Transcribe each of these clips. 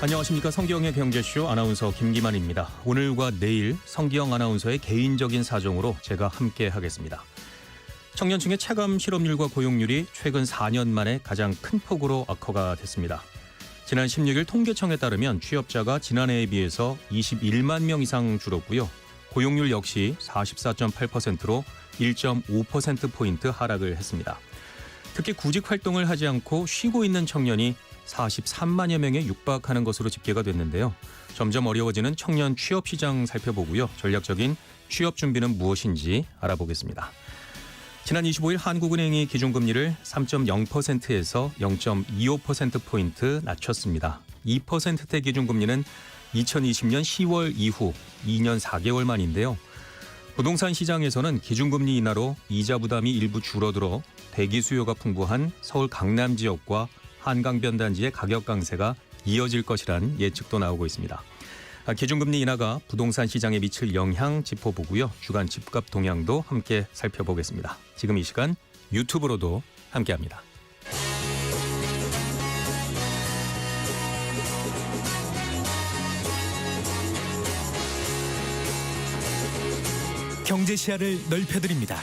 안녕하십니까. 성기영의 경제쇼 아나운서 김기만입니다. 오늘과 내일 성기영 아나운서의 개인적인 사정으로 제가 함께 하겠습니다. 청년층의 체감 실업률과 고용률이 최근 4년 만에 가장 큰 폭으로 악화가 됐습니다. 지난 16일 통계청에 따르면 취업자가 지난해에 비해서 21만 명 이상 줄었고요. 고용률 역시 44.8%로 1.5%포인트 하락을 했습니다. 특히 구직 활동을 하지 않고 쉬고 있는 청년이 43만여 명에 육박하는 것으로 집계가 됐는데요. 점점 어려워지는 청년 취업 시장 살펴보고요. 전략적인 취업 준비는 무엇인지 알아보겠습니다. 지난 25일 한국은행이 기준금리를 3.0%에서 0.25%포인트 낮췄습니다. 2%대 기준금리는 2020년 10월 이후 2년 4개월 만인데요. 부동산 시장에서는 기준금리 인하로 이자 부담이 일부 줄어들어 대기 수요가 풍부한 서울 강남 지역과 한강변 단지의 가격 강세가 이어질 것이란 예측도 나오고 있습니다. 기준금리 인하가 부동산 시장에 미칠 영향 짚어보고요. 주간 집값 동향도 함께 살펴보겠습니다. 지금 이 시간 유튜브로도 함께합니다. 경제 시야를 넓혀드립니다.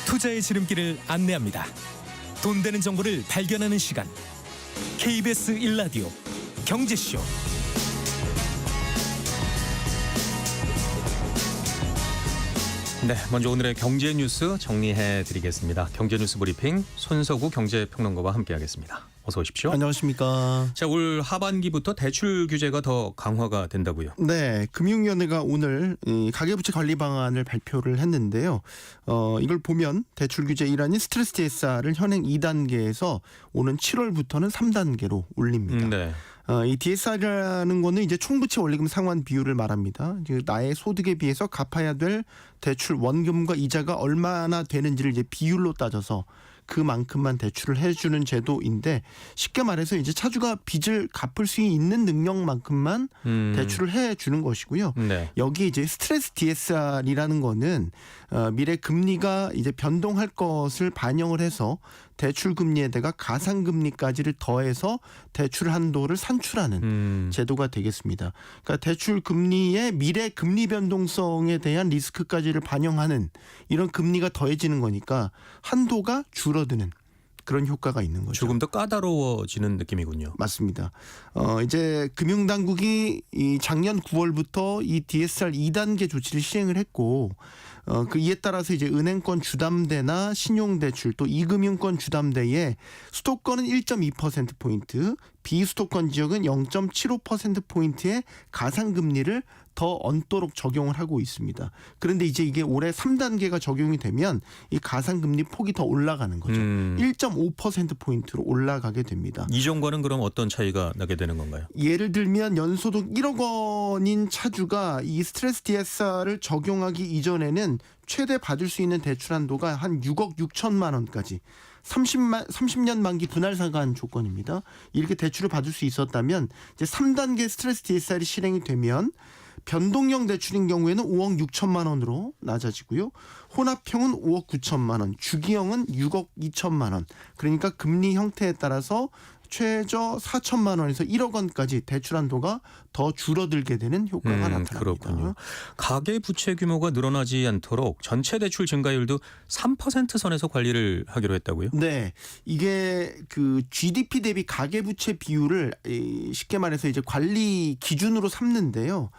투자의 지름길을 안내합니다. 돈 되는 정보를 발견하는 시간. KBS 1라디오 경제쇼. 네, 먼저 오늘의 경제 뉴스 정리해 드리겠습니다. 경제 뉴스 브리핑 손석우 경제평론가와 함께하겠습니다. 어서 오십시오. 안녕하십니까. 자, 올 하반기부터 대출 규제가 더 강화가 된다고요? 네, 금융위원회가 오늘 가계부채 관리 방안을 발표를 했는데요. 이걸 보면 대출 규제 일환인 스트레스 DSR을 현행 2단계에서 오는 7월부터는 3단계로 올립니다. 네. 이 DSR이라는 거는 이제 총부채 원리금 상환 비율을 말합니다. 나의 소득에 비해서 갚아야 될 대출 원금과 이자가 얼마나 되는지를 이제 비율로 따져서 그만큼만 대출을 해주는 제도인데, 쉽게 말해서 이제 차주가 빚을 갚을 수 있는 능력만큼만 대출을 해주는 것이고요. 네. 여기 이제 스트레스 DSR이라는 거는 미래 금리가 이제 변동할 것을 반영을 해서 대출 금리에다가 가상 금리까지를 더해서 대출 한도를 산출하는 제도가 되겠습니다. 그러니까 대출 금리의 미래 금리 변동성에 대한 리스크까지를 반영하는 이런 금리가 더해지는 거니까 한도가 줄어드는 그런 효과가 있는 거죠. 조금 더 까다로워지는 느낌이군요. 맞습니다. 이제 금융당국이 이 작년 9월부터 이 DSR 2단계 조치를 시행을 했고, 그 이에 따라서 이제 은행권 주담대나 신용대출 또 이금융권 주담대에 수도권은 1.2%포인트, 비수도권 지역은 0.75%포인트의 가상금리를 더 얹도록 적용을 하고 있습니다. 그런데 이제 이게 올해 3단계가 적용이 되면 이 가상금리 폭이 더 올라가는 거죠. 1.5%포인트로 올라가게 됩니다. 이전과는 그럼 어떤 차이가 나게 되는 건가요? 예를 들면 연소득 1억 원인 차주가 이 스트레스 DSR을 적용하기 이전에는 최대 받을 수 있는 대출 한도가 한 6억 6천만 원까지 30년 만기 분할상환 조건입니다. 이렇게 대출을 받을 수 있었다면 이제 3단계 스트레스 DSR이 실행이 되면 변동형 대출인 경우에는 5억 6천만 원으로 낮아지고요. 혼합형은 5억 9천만 원, 주기형은 6억 2천만 원. 그러니까 금리 형태에 따라서 최저 4천만 원에서 1억 원까지 대출 한도가 더 줄어들게 되는 효과가 나타납니다. 그렇군요. 가계 부채 규모가 늘어나지 않도록 전체 대출 증가율도 3% 선에서 관리를 하기로 했다고요? 네, 이게 그 GDP 대비 가계 부채 비율을 쉽게 말해서 이제 관리 기준으로 삼는데요.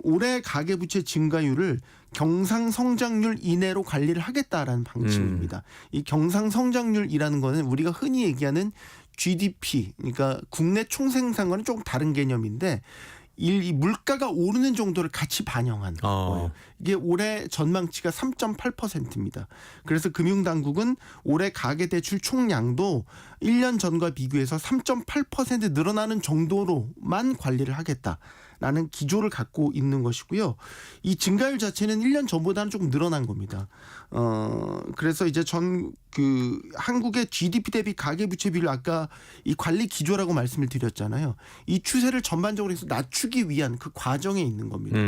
올해 가계부채 증가율을 경상성장률 이내로 관리를 하겠다라는 방침입니다. 이 경상성장률이라는 거는 우리가 흔히 얘기하는 GDP, 그러니까 국내 총생산과는 조금 다른 개념인데, 이 물가가 오르는 정도를 같이 반영한 거예요. 이게 올해 전망치가 3.8%입니다. 그래서 금융당국은 올해 가계대출 총량도 1년 전과 비교해서 3.8% 늘어나는 정도로만 관리를 하겠다라는 기조를 갖고 있는 것이고요. 이 증가율 자체는 1년 전보다는 조금 늘어난 겁니다. 그래서 이제 한국의 GDP 대비 가계부채 비율, 아까 이 관리 기조라고 말씀을 드렸잖아요. 이 추세를 전반적으로 해서 낮추기 위한 그 과정에 있는 겁니다.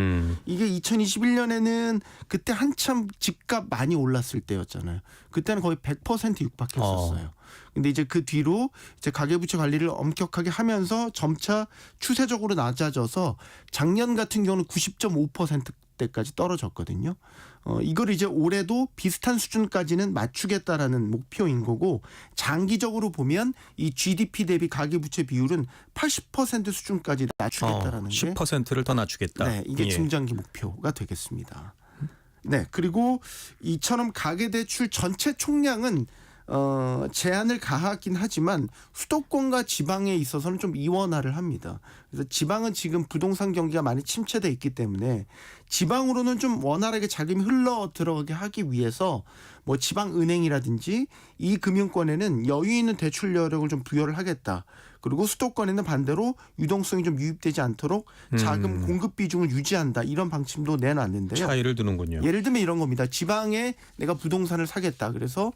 이게 2021년에는 그때 한참 집값 많이 올랐을 때였잖아요. 그때는 거의 100% 육박했었어요. 근데 이제 그 뒤로 이제 가계부채 관리를 엄격하게 하면서 점차 추세적으로 낮아져서 작년 같은 경우는 90.5%대까지 떨어졌거든요. 이걸 이제 올해도 비슷한 수준까지는 맞추겠다라는 목표인 거고, 장기적으로 보면 이 GDP 대비 가계부채 비율은 80% 수준까지 낮추겠다라는 게 10%를 더 낮추겠다. 네, 이게 예. 중장기 목표가 되겠습니다. 네, 그리고 이처럼 가계대출 전체 총량은 제한을 가하긴 하지만 수도권과 지방에 있어서는 좀 이원화를 합니다. 그래서 지방은 지금 부동산 경기가 많이 침체돼 있기 때문에 지방으로는 좀 원활하게 자금이 흘러 들어가게 하기 위해서 뭐 지방은행이라든지 이 금융권에는 여유 있는 대출 여력을 좀 부여를 하겠다. 그리고 수도권에는 반대로 유동성이 좀 유입되지 않도록 자금 공급 비중을 유지한다. 이런 방침도 내놨는데요. 차이를 두는군요. 예를 들면 이런 겁니다. 지방에 내가 부동산을 사겠다. 그래서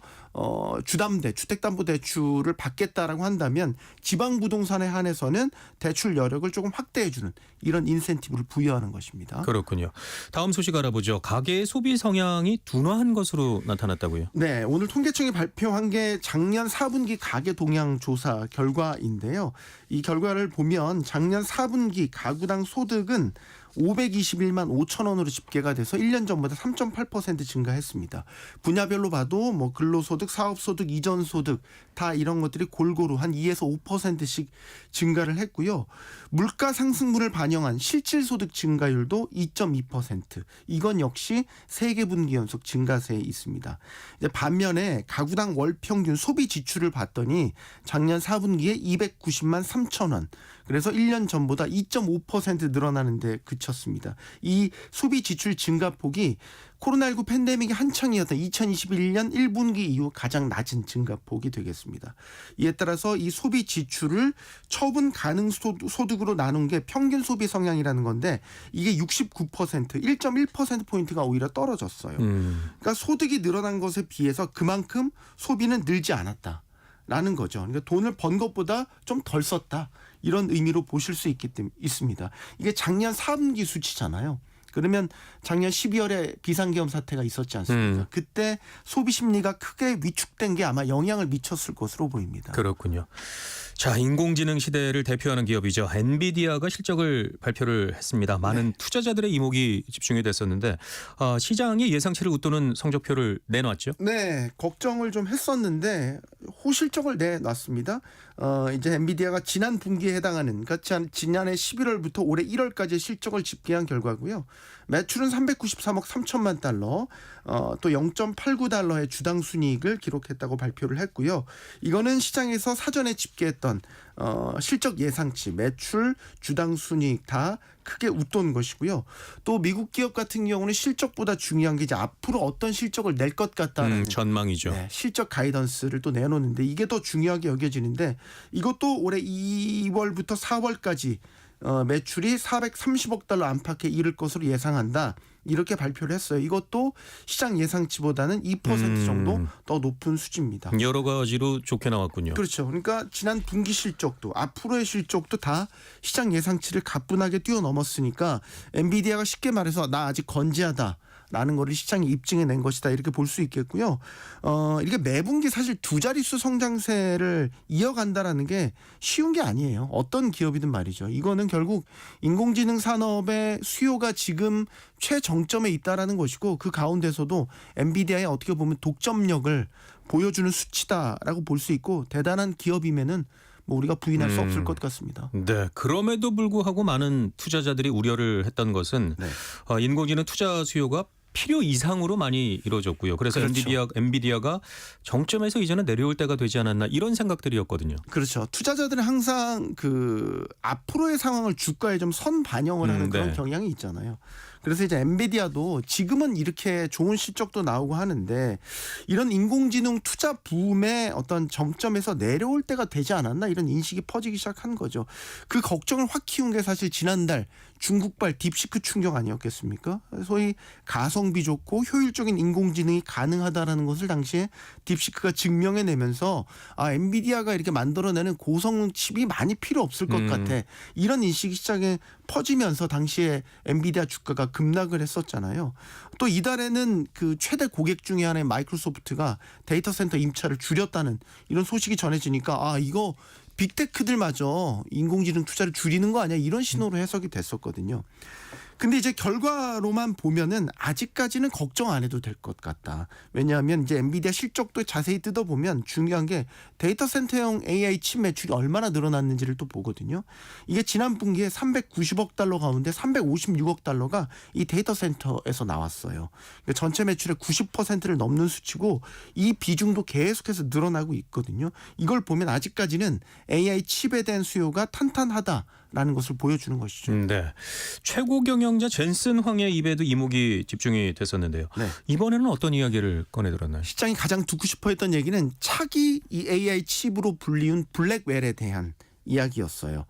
주담대, 주택담보대출을 받겠다라고 한다면 지방 부동산에 한해서는 대출 여력을 조금 확대해주는 이런 인센티브를 부여하는 것입니다. 그렇군요. 다음 소식 알아보죠. 가계의 소비 성향이 둔화한 것으로 나타났다고요. 네, 오늘 통계청이 발표한 게 작년 4분기 가계 동향 조사 결과인데요. 이 결과를 보면 작년 4분기 가구당 소득은 521만 5천 원으로 집계가 돼서 1년 전보다 3.8% 증가했습니다. 분야별로 봐도 뭐 근로소득, 사업소득, 이전소득 다 이런 것들이 골고루 한 2에서 5%씩 증가를 했고요. 물가 상승분을 반영한 실질소득 증가율도 2.2%. 이건 역시 3개 분기 연속 증가세에 있습니다. 이제 반면에 가구당 월 평균 소비 지출을 봤더니 작년 4분기에 290만 3천 원. 그래서 1년 전보다 2.5% 늘어나는데 그쳤습니다. 이 소비 지출 증가폭이 코로나19 팬데믹이 한창이었던 2021년 1분기 이후 가장 낮은 증가폭이 되겠습니다. 이에 따라서 이 소비 지출을 처분 가능 소득으로 나눈 게 평균 소비 성향이라는 건데 이게 69%, 1.1%포인트가 오히려 떨어졌어요. 그러니까 소득이 늘어난 것에 비해서 그만큼 소비는 늘지 않았다. 라는 거죠. 그러니까 돈을 번 것보다 좀 덜 썼다. 이런 의미로 보실 수 있습니다. 이게 작년 4분기 수치잖아요. 그러면 작년 12월에 비상계엄 사태가 있었지 않습니까? 그때 소비 심리가 크게 위축된 게 아마 영향을 미쳤을 것으로 보입니다. 그렇군요. 자, 인공지능 시대를 대표하는 기업이죠. 엔비디아가 실적을 발표를 했습니다. 많은 투자자들의 이목이 집중이 됐었는데 시장이 예상치를 웃도는 성적표를 내놨죠. 네, 걱정을 좀 했었는데 호실적을 내놨습니다. 이제 엔비디아가 지난 분기에 해당하는 그러니까 지난해 11월부터 올해 1월까지 실적을 집계한 결과고요. 매출은 393억 3천만 달러, 또 0.89달러의 주당 순이익을 기록했다고 발표를 했고요. 이거는 시장에서 사전에 집계했던 실적 예상치, 매출, 주당 순이익 다 크게 웃돈 것이고요. 또 미국 기업 같은 경우는 실적보다 중요한 게 이제 앞으로 어떤 실적을 낼 것 같다는 전망이죠. 네, 실적 가이던스를 또 내놓는데 이게 더 중요하게 여겨지는데 이것도 올해 2월부터 4월까지 매출이 430억 달러 안팎에 이를 것으로 예상한다. 이렇게 발표를 했어요. 이것도 시장 예상치보다는 2% 정도 더 높은 수치입니다. 여러 가지로 좋게 나왔군요. 그렇죠. 그러니까 지난 분기 실적도 앞으로의 실적도 다 시장 예상치를 가뿐하게 뛰어넘었으니까 엔비디아가 쉽게 말해서 나 아직 건재하다. 라는 거를 시장이 입증해낸 것이다 이렇게 볼 수 있겠고요. 이게 매분기 사실 두 자릿수 성장세를 이어간다라는 게 쉬운 게 아니에요. 어떤 기업이든 말이죠. 이거는 결국 인공지능 산업의 수요가 지금 최정점에 있다라는 것이고 그 가운데서도 엔비디아의 어떻게 보면 독점력을 보여주는 수치다라고 볼 수 있고 대단한 기업이면은 뭐 우리가 부인할 수 없을 것 같습니다. 네, 그럼에도 불구하고 많은 투자자들이 우려를 했던 것은 네. 인공지능 투자 수요가 필요 이상으로 많이 이루어졌고요. 그래서 그렇죠. 엔비디아가 정점에서 이제는 내려올 때가 되지 않았나 이런 생각들이었거든요. 그렇죠. 투자자들은 항상 그 앞으로의 상황을 주가에 좀 선 반영을 하는 그런 네. 경향이 있잖아요. 그래서 이제 엔비디아도 지금은 이렇게 좋은 실적도 나오고 하는데 이런 인공지능 투자 붐의 어떤 정점에서 내려올 때가 되지 않았나 이런 인식이 퍼지기 시작한 거죠. 그 걱정을 확 키운 게 사실 지난달 중국발 딥시크 충격 아니었겠습니까? 소위 가성비 좋고 효율적인 인공지능이 가능하다라는 것을 당시에 딥시크가 증명해내면서 엔비디아가 이렇게 만들어내는 고성능 칩이 많이 필요 없을 것 같아. 이런 인식이 시장에 퍼지면서 당시에 엔비디아 주가가 급락을 했었잖아요. 또 이달에는 그 최대 고객 중에 하나인 마이크로소프트가 데이터 센터 임차를 줄였다는 이런 소식이 전해지니까 이거 빅테크들마저 인공지능 투자를 줄이는 거 아니야 이런 신호로 해석이 됐었거든요. 근데 이제 결과로만 보면은 아직까지는 걱정 안 해도 될 것 같다. 왜냐하면 이제 엔비디아 실적도 자세히 뜯어보면 중요한 게 데이터 센터용 AI 칩 매출이 얼마나 늘어났는지를 또 보거든요. 이게 지난 분기에 390억 달러 가운데 356억 달러가 이 데이터 센터에서 나왔어요. 그러니까 전체 매출의 90%를 넘는 수치고 이 비중도 계속해서 늘어나고 있거든요. 이걸 보면 아직까지는 AI 칩에 대한 수요가 탄탄하다라는 것을 보여주는 것이죠. 네. 최고 경영자 젠슨 황의 입에도 이목이 집중이 됐었는데요. 네. 이번에는 어떤 이야기를 꺼내들었나요? 시장이 가장 듣고 싶어했던 얘기는 차기 이 AI 칩으로 불리운 블랙웰에 대한 이야기였어요.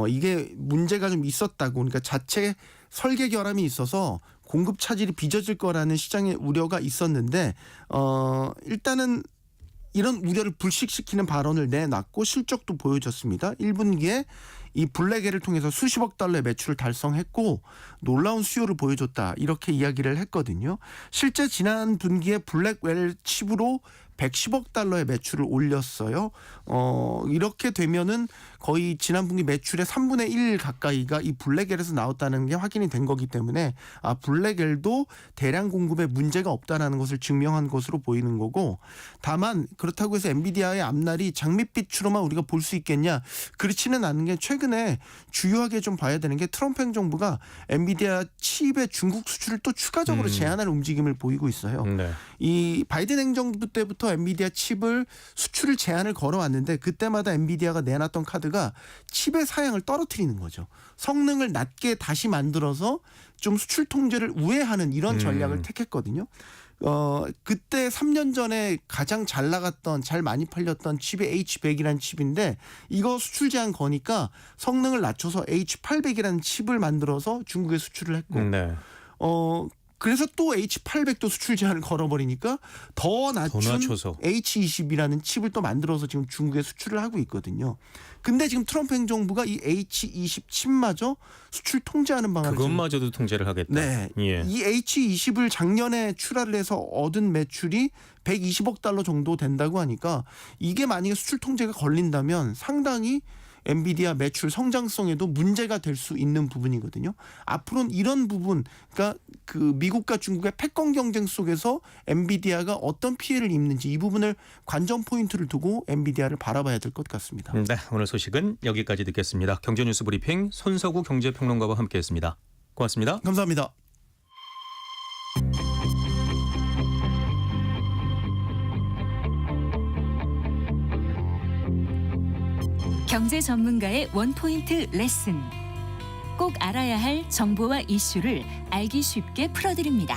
이게 문제가 좀 있었다고, 그러니까 자체 설계 결함이 있어서 공급 차질이 빚어질 거라는 시장의 우려가 있었는데 일단은 이런 우려를 불식시키는 발언을 내놨고 실적도 보여줬습니다. 1분기에 이 블랙웰을 통해서 수십억 달러의 매출을 달성했고 놀라운 수요를 보여줬다 이렇게 이야기를 했거든요. 실제 지난 분기에 블랙웰 칩으로 110억 달러의 매출을 올렸어요. 이렇게 되면은 거의 지난 분기 매출의 3분의 1 가까이가 이 블랙웰에서 나왔다는 게 확인이 된 거기 때문에 블랙웰도 대량 공급에 문제가 없다라는 것을 증명한 것으로 보이는 거고, 다만 그렇다고 해서 엔비디아의 앞날이 장밋빛으로만 우리가 볼 수 있겠냐, 그렇지는 않은 게 최근에 주요하게 좀 봐야 되는 게 트럼프 행정부가 엔비디아 칩의 중국 수출을 또 추가적으로 제한하는 움직임을 보이고 있어요. 네. 이 바이든 행정부 때부터 엔비디아 칩을 수출을 제한을 걸어왔는데 그때마다 엔비디아가 내놨던 카드가 칩의 사양을 떨어뜨리는 거죠. 성능을 낮게 다시 만들어서 좀 수출 통제를 우회하는 이런 전략을 택했거든요. 그때 3년 전에 가장 잘 나갔던, 잘 많이 팔렸던 칩이 H100이라는 칩인데 이거 수출 제한 거니까 성능을 낮춰서 H800이라는 칩을 만들어서 중국에 수출을 했고 네. 그래서 또 H800도 수출 제한을 걸어버리니까 더 낮춘 낮춰서. H20이라는 칩을 또 만들어서 지금 중국에 수출을 하고 있거든요. 근데 지금 트럼프 행정부가 이 H20 칩마저 수출 통제하는 방안을 그것마저도 통제를 하겠다. 네, 예. 이 H20을 작년에 출하를 해서 얻은 매출이 120억 달러 정도 된다고 하니까 이게 만약에 수출 통제가 걸린다면 상당히 엔비디아 매출 성장성에도 문제가 될 수 있는 부분이거든요. 앞으로는 이런 부분, 그러니까 그 미국과 중국의 패권 경쟁 속에서 엔비디아가 어떤 피해를 입는지 이 부분을 관전 포인트를 두고 엔비디아를 바라봐야 될 것 같습니다. 네, 오늘 소식은 여기까지 듣겠습니다. 경제뉴스 브리핑 손석우 경제평론가와 함께했습니다. 고맙습니다. 감사합니다. 경제 전문가의 원포인트 레슨. 꼭 알아야 할 정보와 이슈를 알기 쉽게 풀어드립니다.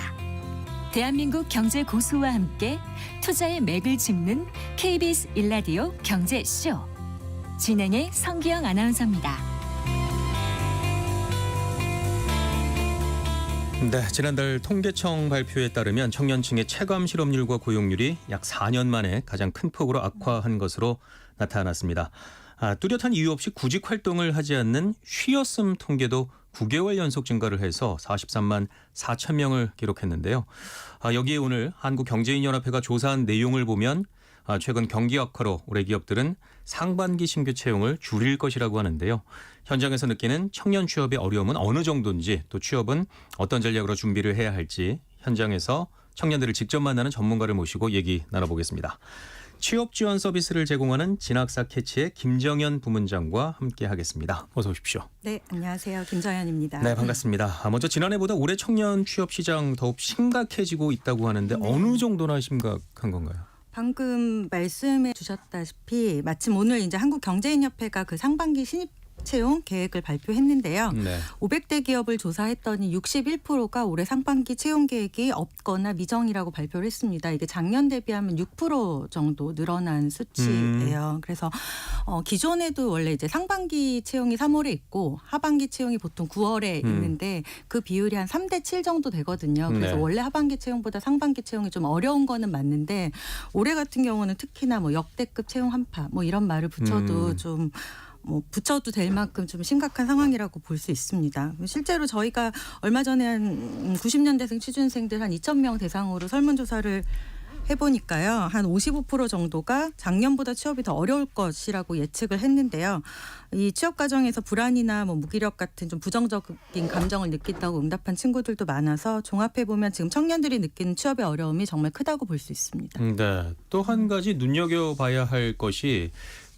대한민국 경제 고수와 함께 투자의 맥을 짚는 KBS 일라디오 경제쇼. 진행의 성기영 아나운서입니다. 네, 지난달 통계청 발표에 따르면 청년층의 체감 실업률과 고용률이 약 4년 만에 가장 큰 폭으로 악화한 것으로 나타났습니다. 뚜렷한 이유 없이 구직 활동을 하지 않는 쉬었음 통계도 9개월 연속 증가를 해서 43만 4천 명을 기록했는데요. 여기에 오늘 한국경제인연합회가 조사한 내용을 보면 최근 경기 악화로 올해 기업들은 상반기 신규 채용을 줄일 것이라고 하는데요. 현장에서 느끼는 청년 취업의 어려움은 어느 정도인지, 또 취업은 어떤 전략으로 준비를 해야 할지 현장에서 청년들을 직접 만나는 전문가를 모시고 얘기 나눠보겠습니다. 취업 지원 서비스를 제공하는 진학사 캐치의 김정현 부문장과 함께하겠습니다. 어서 오십시오. 네, 안녕하세요. 김정현입니다. 네, 반갑습니다. 먼저 지난해보다 올해 청년 취업 시장 더욱 심각해지고 있다고 하는데 네. 어느 정도나 심각한 건가요? 방금 말씀해 주셨다시피 마침 오늘 이제 한국경제인협회가 그 상반기 신입 채용 계획을 발표했는데요. 네. 500대 기업을 조사했더니 61%가 올해 상반기 채용 계획이 없거나 미정이라고 발표를 했습니다. 이게 작년 대비하면 6% 정도 늘어난 수치예요. 그래서 기존에도 원래 이제 상반기 채용이 3월에 있고 하반기 채용이 보통 9월에 있는데 그 비율이 한 3대 7 정도 되거든요. 그래서 네. 원래 하반기 채용보다 상반기 채용이 좀 어려운 거는 맞는데 올해 같은 경우는 특히나 뭐 역대급 채용 한파 뭐 이런 말을 붙여도 좀 뭐 붙여도 될 만큼 좀 심각한 상황이라고 볼 수 있습니다. 실제로 저희가 얼마 전에 한 90년대생 취준생들 한 2,000명 대상으로 설문조사를 해보니까요. 한 55% 정도가 작년보다 취업이 더 어려울 것이라고 예측을 했는데요. 이 취업 과정에서 불안이나 뭐 무기력 같은 좀 부정적인 감정을 느낀다고 응답한 친구들도 많아서 종합해보면 지금 청년들이 느끼는 취업의 어려움이 정말 크다고 볼 수 있습니다. 네. 또 한 가지 눈여겨봐야 할 것이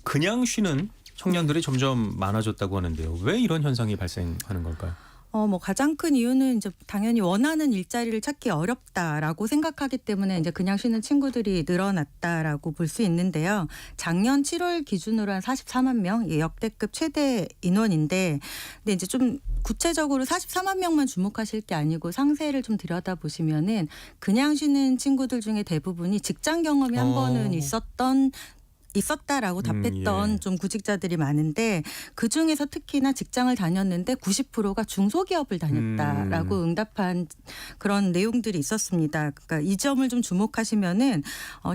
그냥 쉬는 청년들이 점점 많아졌다고 하는데요. 왜 이런 현상이 발생하는 걸까요? 뭐 가장 큰 이유는 이제 당연히 원하는 일자리를 찾기 어렵다라고 생각하기 때문에 이제 그냥 쉬는 친구들이 늘어났다라고 볼 수 있는데요. 작년 7월 기준으로 한 44만 명, 이게 역대급 최대 인원인데, 근데 이제 좀 구체적으로 44만 명만 주목하실 게 아니고 상세를 좀 들여다 보시면은 그냥 쉬는 친구들 중에 대부분이 직장 경험이 한 번은 있었다라고 답했던 예. 좀 구직자들이 많은데 그중에서 특히나 직장을 다녔는데 90%가 중소기업을 다녔다라고 응답한 그런 내용들이 있었습니다. 그러니까 이 점을 좀 주목하시면은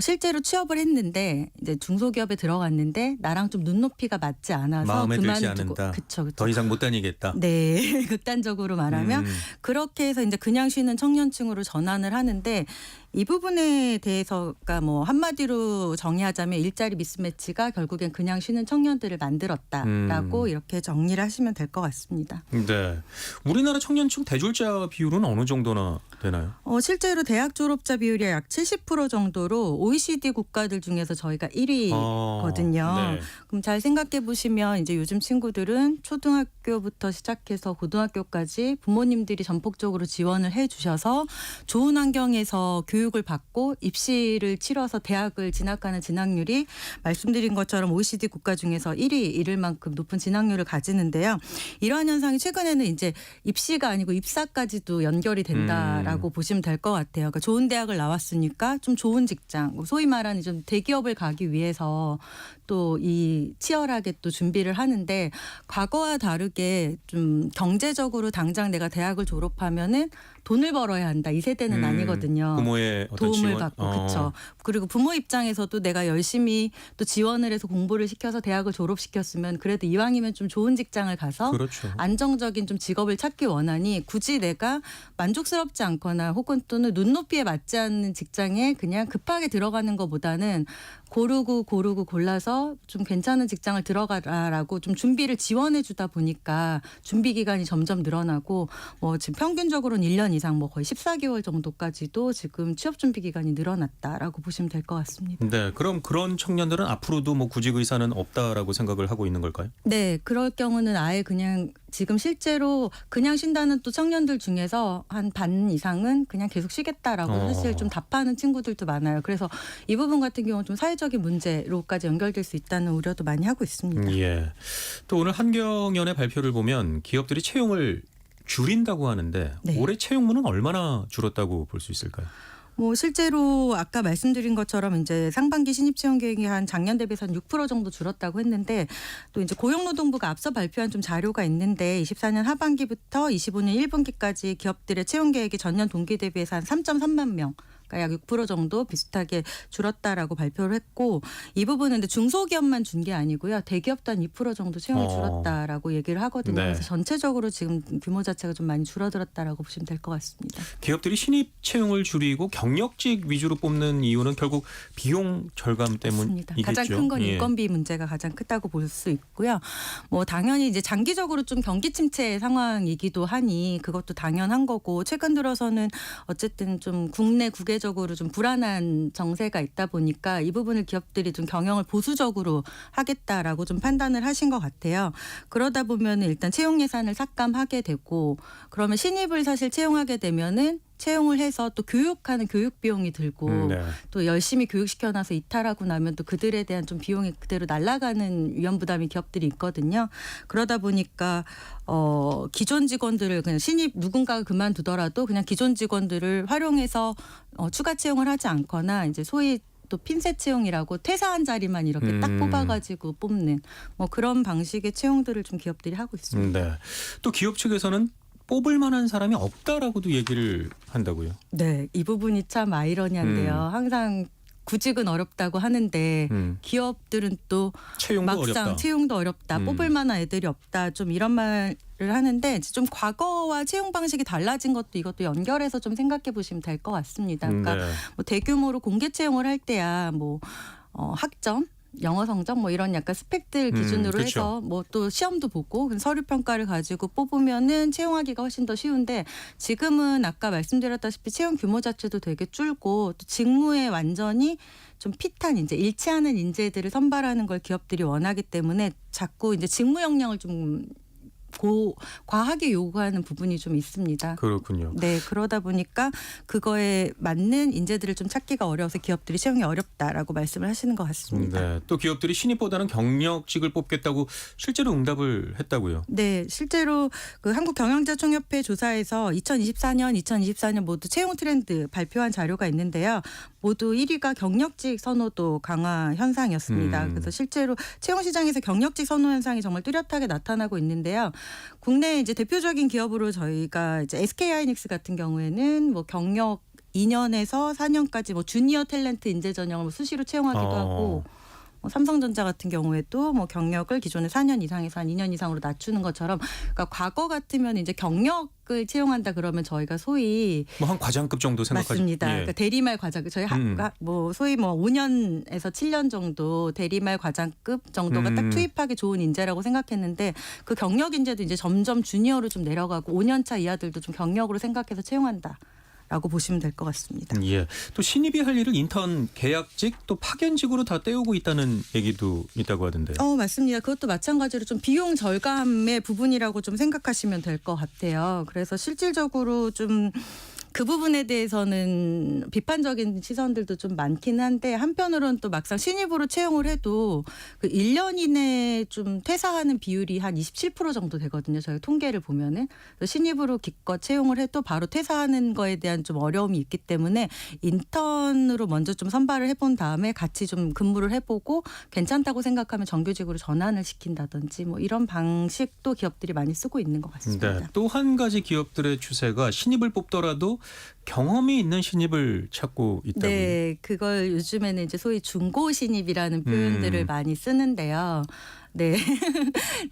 실제로 취업을 했는데 이제 중소기업에 들어갔는데 나랑 좀 눈높이가 맞지 않아서 마음에 들지 그만두고 않는다. 그쵸. 더 이상 못 다니겠다. 네, 극단적으로 말하면 그렇게 해서 이제 그냥 쉬는 청년층으로 전환을 하는데 이 부분에 대해서가 뭐 한마디로 정의하자면 일자리 미스매치가 결국엔 그냥 쉬는 청년들을 만들었다라고 이렇게 정리를 하시면 될 것 같습니다. 네. 우리나라 청년층 대졸자 비율은 어느 정도나 되나요? 실제로 대학 졸업자 비율이 약 70% 정도로 OECD 국가들 중에서 저희가 1위거든요. 네. 그럼 잘 생각해 보시면 이제 요즘 친구들은 초등학교부터 시작해서 고등학교까지 부모님들이 전폭적으로 지원을 해 주셔서 좋은 환경에서 교육을 받고 입시를 치러서 대학을 진학하는 진학률이 말씀드린 것처럼 OECD 국가 중에서 1위 이를 만큼 높은 진학률을 가지는데요. 이러한 현상이 최근에는 이제 입시가 아니고 입사까지도 연결이 된다라고 보시면 될 것 같아요. 그러니까 좋은 대학을 나왔으니까 좀 좋은 직장, 소위 말하는 좀 대기업을 가기 위해서 또 이 치열하게 또 준비를 하는데 과거와 다르게 좀 경제적으로 당장 내가 대학을 졸업하면은 돈을 벌어야 한다. 이 세대는 아니거든요. 부모의 어떤 도움을 지원? 받고 그렇죠. 그리고 부모 입장에서도 내가 열심히 또 지원을 해서 공부를 시켜서 대학을 졸업시켰으면 그래도 이왕이면 좀 좋은 직장을 가서 그렇죠. 안정적인 좀 직업을 찾기 원하니 굳이 내가 만족스럽지 않거나 혹은 또는 눈높이에 맞지 않는 직장에 그냥 급하게 들어가는 것보다는 고르고 골라서 좀 괜찮은 직장을 들어가라라고 좀 준비를 지원해 주다 보니까 준비 기간이 점점 늘어나고 뭐 지금 평균적으로는 1년 이상 뭐 거의 14개월 정도까지도 지금 취업 준비 기간이 늘어났다라고 보시면 될 것 같습니다. 네. 그럼 그런 청년들은 앞으로도 뭐 구직 의사는 없다라고 생각을 하고 있는 걸까요? 네, 그럴 경우는 아예 그냥 지금 실제로 그냥 쉰다는 또 청년들 중에서 한 반 이상은 그냥 계속 쉬겠다라고 사실 좀 답하는 친구들도 많아요. 그래서 이 부분 같은 경우는 좀 사회적인 문제로까지 연결될 수 있다는 우려도 많이 하고 있습니다. 예. 또 오늘 한경연의 발표를 보면 기업들이 채용을 줄인다고 하는데 네. 올해 채용문은 얼마나 줄었다고 볼 수 있을까요? 뭐 실제로 아까 말씀드린 것처럼 이제 상반기 신입 채용 계획이 한 작년 대비해서 한 6% 정도 줄었다고 했는데 또 이제 고용노동부가 앞서 발표한 좀 자료가 있는데 24년 하반기부터 25년 1분기까지 기업들의 채용 계획이 전년 동기 대비해서 한 3.3만 명. 그러니까 약 6% 정도 비슷하게 줄었다라고 발표를 했고 이 부분은 근데 중소기업만 준 게 아니고요. 대기업도 한 2% 정도 채용이 줄었다라고 얘기를 하거든요. 네. 그래서 전체적으로 지금 규모 자체가 좀 많이 줄어들었다라고 보시면 될 것 같습니다. 기업들이 신입 채용을 줄이고 경력직 위주로 뽑는 이유는 결국 비용 절감 맞습니다. 때문이겠죠. 가장 큰 건 예. 인건비 문제가 가장 크다고 볼 수 있고요. 뭐 당연히 이제 장기적으로 좀 경기 침체 상황이기도 하니 그것도 당연한 거고 최근 들어서는 어쨌든 좀 국내 국외적으로 좀 불안한 정세가 있다 보니까 이 부분을 기업들이 좀 경영을 보수적으로 하겠다라고 좀 판단을 하신 것 같아요. 그러다 보면 일단 채용 예산을 삭감하게 되고 그러면 신입을 사실 채용하게 되면은 채용을 해서 또 교육하는 교육 비용이 들고 네. 또 열심히 교육시켜놔서 이탈하고 나면 또 그들에 대한 좀 비용이 그대로 날아가는 위험 부담이 기업들이 있거든요. 그러다 보니까 기존 직원들을 그냥 신입 누군가가 그만두더라도 그냥 기존 직원들을 활용해서 추가 채용을 하지 않거나 이제 소위 또 핀셋 채용이라고 퇴사한 자리만 이렇게 딱 뽑아가지고 뽑는 뭐 그런 방식의 채용들을 좀 기업들이 하고 있습니다. 네. 또 기업 측에서는 뽑을 만한 사람이 없다라고도 얘기를 한다고요. 네, 이 부분이 참 아이러니한데요. 항상 구직은 어렵다고 하는데 기업들은 또 채용도 막상 어렵다. 채용도 어렵다. 뽑을 만한 애들이 없다. 좀 이런 말을 하는데 좀 과거와 채용 방식이 달라진 것도 이것도 연결해서 좀 생각해 보시면 될 것 같습니다. 그러니까 네. 뭐 대규모로 공개 채용을 할 때야 뭐 학점 영어 성적 뭐 이런 약간 스펙들 기준으로 그렇죠. 해서 뭐 또 시험도 보고 서류 평가를 가지고 뽑으면은 채용하기가 훨씬 더 쉬운데 지금은 아까 말씀드렸다시피 채용 규모 자체도 되게 줄고 또 직무에 완전히 좀 핏한 이제 일치하는 인재들을 선발하는 걸 기업들이 원하기 때문에 자꾸 이제 직무 역량을 좀 과하게 요구하는 부분이 좀 있습니다. 그렇군요. 네, 그러다 보니까 그거에 맞는 인재들을 좀 찾기가 어려워서 기업들이 채용이 어렵다라고 말씀을 하시는 것 같습니다. 네. 또 기업들이 신입보다는 경력직을 뽑겠다고 실제로 응답을 했다고요. 네, 실제로 그 한국경영자총협회 조사에서 2024년 모두 채용 트렌드 발표한 자료가 있는데요. 모두 1위가 경력직 선호도 강화 현상이었습니다. 그래서 실제로 채용 시장에서 경력직 선호 현상이 정말 뚜렷하게 나타나고 있는데요. 국내 이제 대표적인 기업으로 저희가 이제 SK하이닉스 같은 경우에는 뭐 경력 2년에서 4년까지 뭐 주니어 탤런트 인재 전형을 뭐 수시로 채용하기도 하고 삼성전자 같은 경우에도 뭐 경력을 기존에 4년 이상에서 한 2년 이상으로 낮추는 것처럼 그러니까 과거 같으면 이제 경력을 채용한다 그러면 저희가 소위 뭐 한 과장급 정도 생각하죠. 맞습니다. 예. 그러니까 대리말 과장 저희 뭐 소위 뭐 5년에서 7년 정도 대리말 과장급 정도가 딱 투입하기 좋은 인재라고 생각했는데 그 경력 인재도 이제 점점 주니어로 좀 내려가고 5년 차 이하들도 좀 경력으로 생각해서 채용한다. 라고 보시면 될 것 같습니다. 예. 또 신입이 할 일을 인턴, 계약직 또 파견직으로 다 때우고 있다는 얘기도 있다고 하던데요. 맞습니다. 그것도 마찬가지로 좀 비용 절감의 부분이라고 좀 생각하시면 될 것 같아요. 그래서 실질적으로 좀 그 부분에 대해서는 비판적인 시선들도 좀 많긴 한데 한편으로는 또 막상 신입으로 채용을 해도 그 1년 이내에 좀 퇴사하는 비율이 한 27% 정도 되거든요. 저희 통계를 보면은 신입으로 기껏 채용을 해도 바로 퇴사하는 거에 대한 좀 어려움이 있기 때문에 인턴으로 먼저 좀 선발을 해본 다음에 같이 좀 근무를 해보고 괜찮다고 생각하면 정규직으로 전환을 시킨다든지 뭐 이런 방식도 기업들이 많이 쓰고 있는 것 같습니다. 네. 또 한 가지 기업들의 추세가 신입을 뽑더라도 경험이 있는 신입을 찾고 있다고요. 네, 그걸 요즘에는 이제 소위 중고 신입이라는 표현들을 많이 쓰는데요. 네,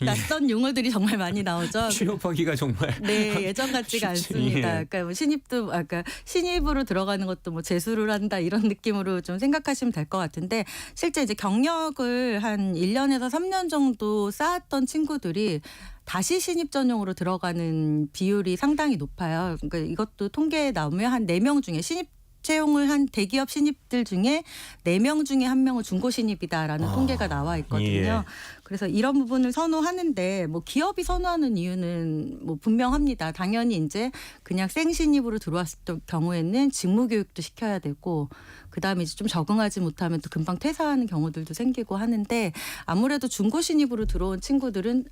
낯선 용어들이 정말 많이 나오죠. 취업하기가 정말 네, 예전 같지가 쉽지, 않습니다. 예. 그러니까 뭐 신입도 아까 신입으로 들어가는 것도 뭐 재수를 한다 이런 느낌으로 좀 생각하시면 될 것 같은데 실제 이제 경력을 한 1년에서 3년 정도 쌓았던 친구들이 다시 신입 전용으로 들어가는 비율이 상당히 높아요. 그러니까 이것도 통계에 나오면 한 4명 중에 신입 채용을 한 대기업 신입들 중에 4명 중에 1명은 중고 신입이다라는 통계가 나와 있거든요. 예. 그래서 이런 부분을 선호하는데 뭐 기업이 선호하는 이유는 뭐 분명합니다. 당연히 이제 그냥 생신입으로 들어왔을 경우에는 직무 교육도 시켜야 되고 그다음에 이제 좀 적응하지 못하면 또 금방 퇴사하는 경우들도 생기고 하는데 아무래도 중고 신입으로 들어온 친구들은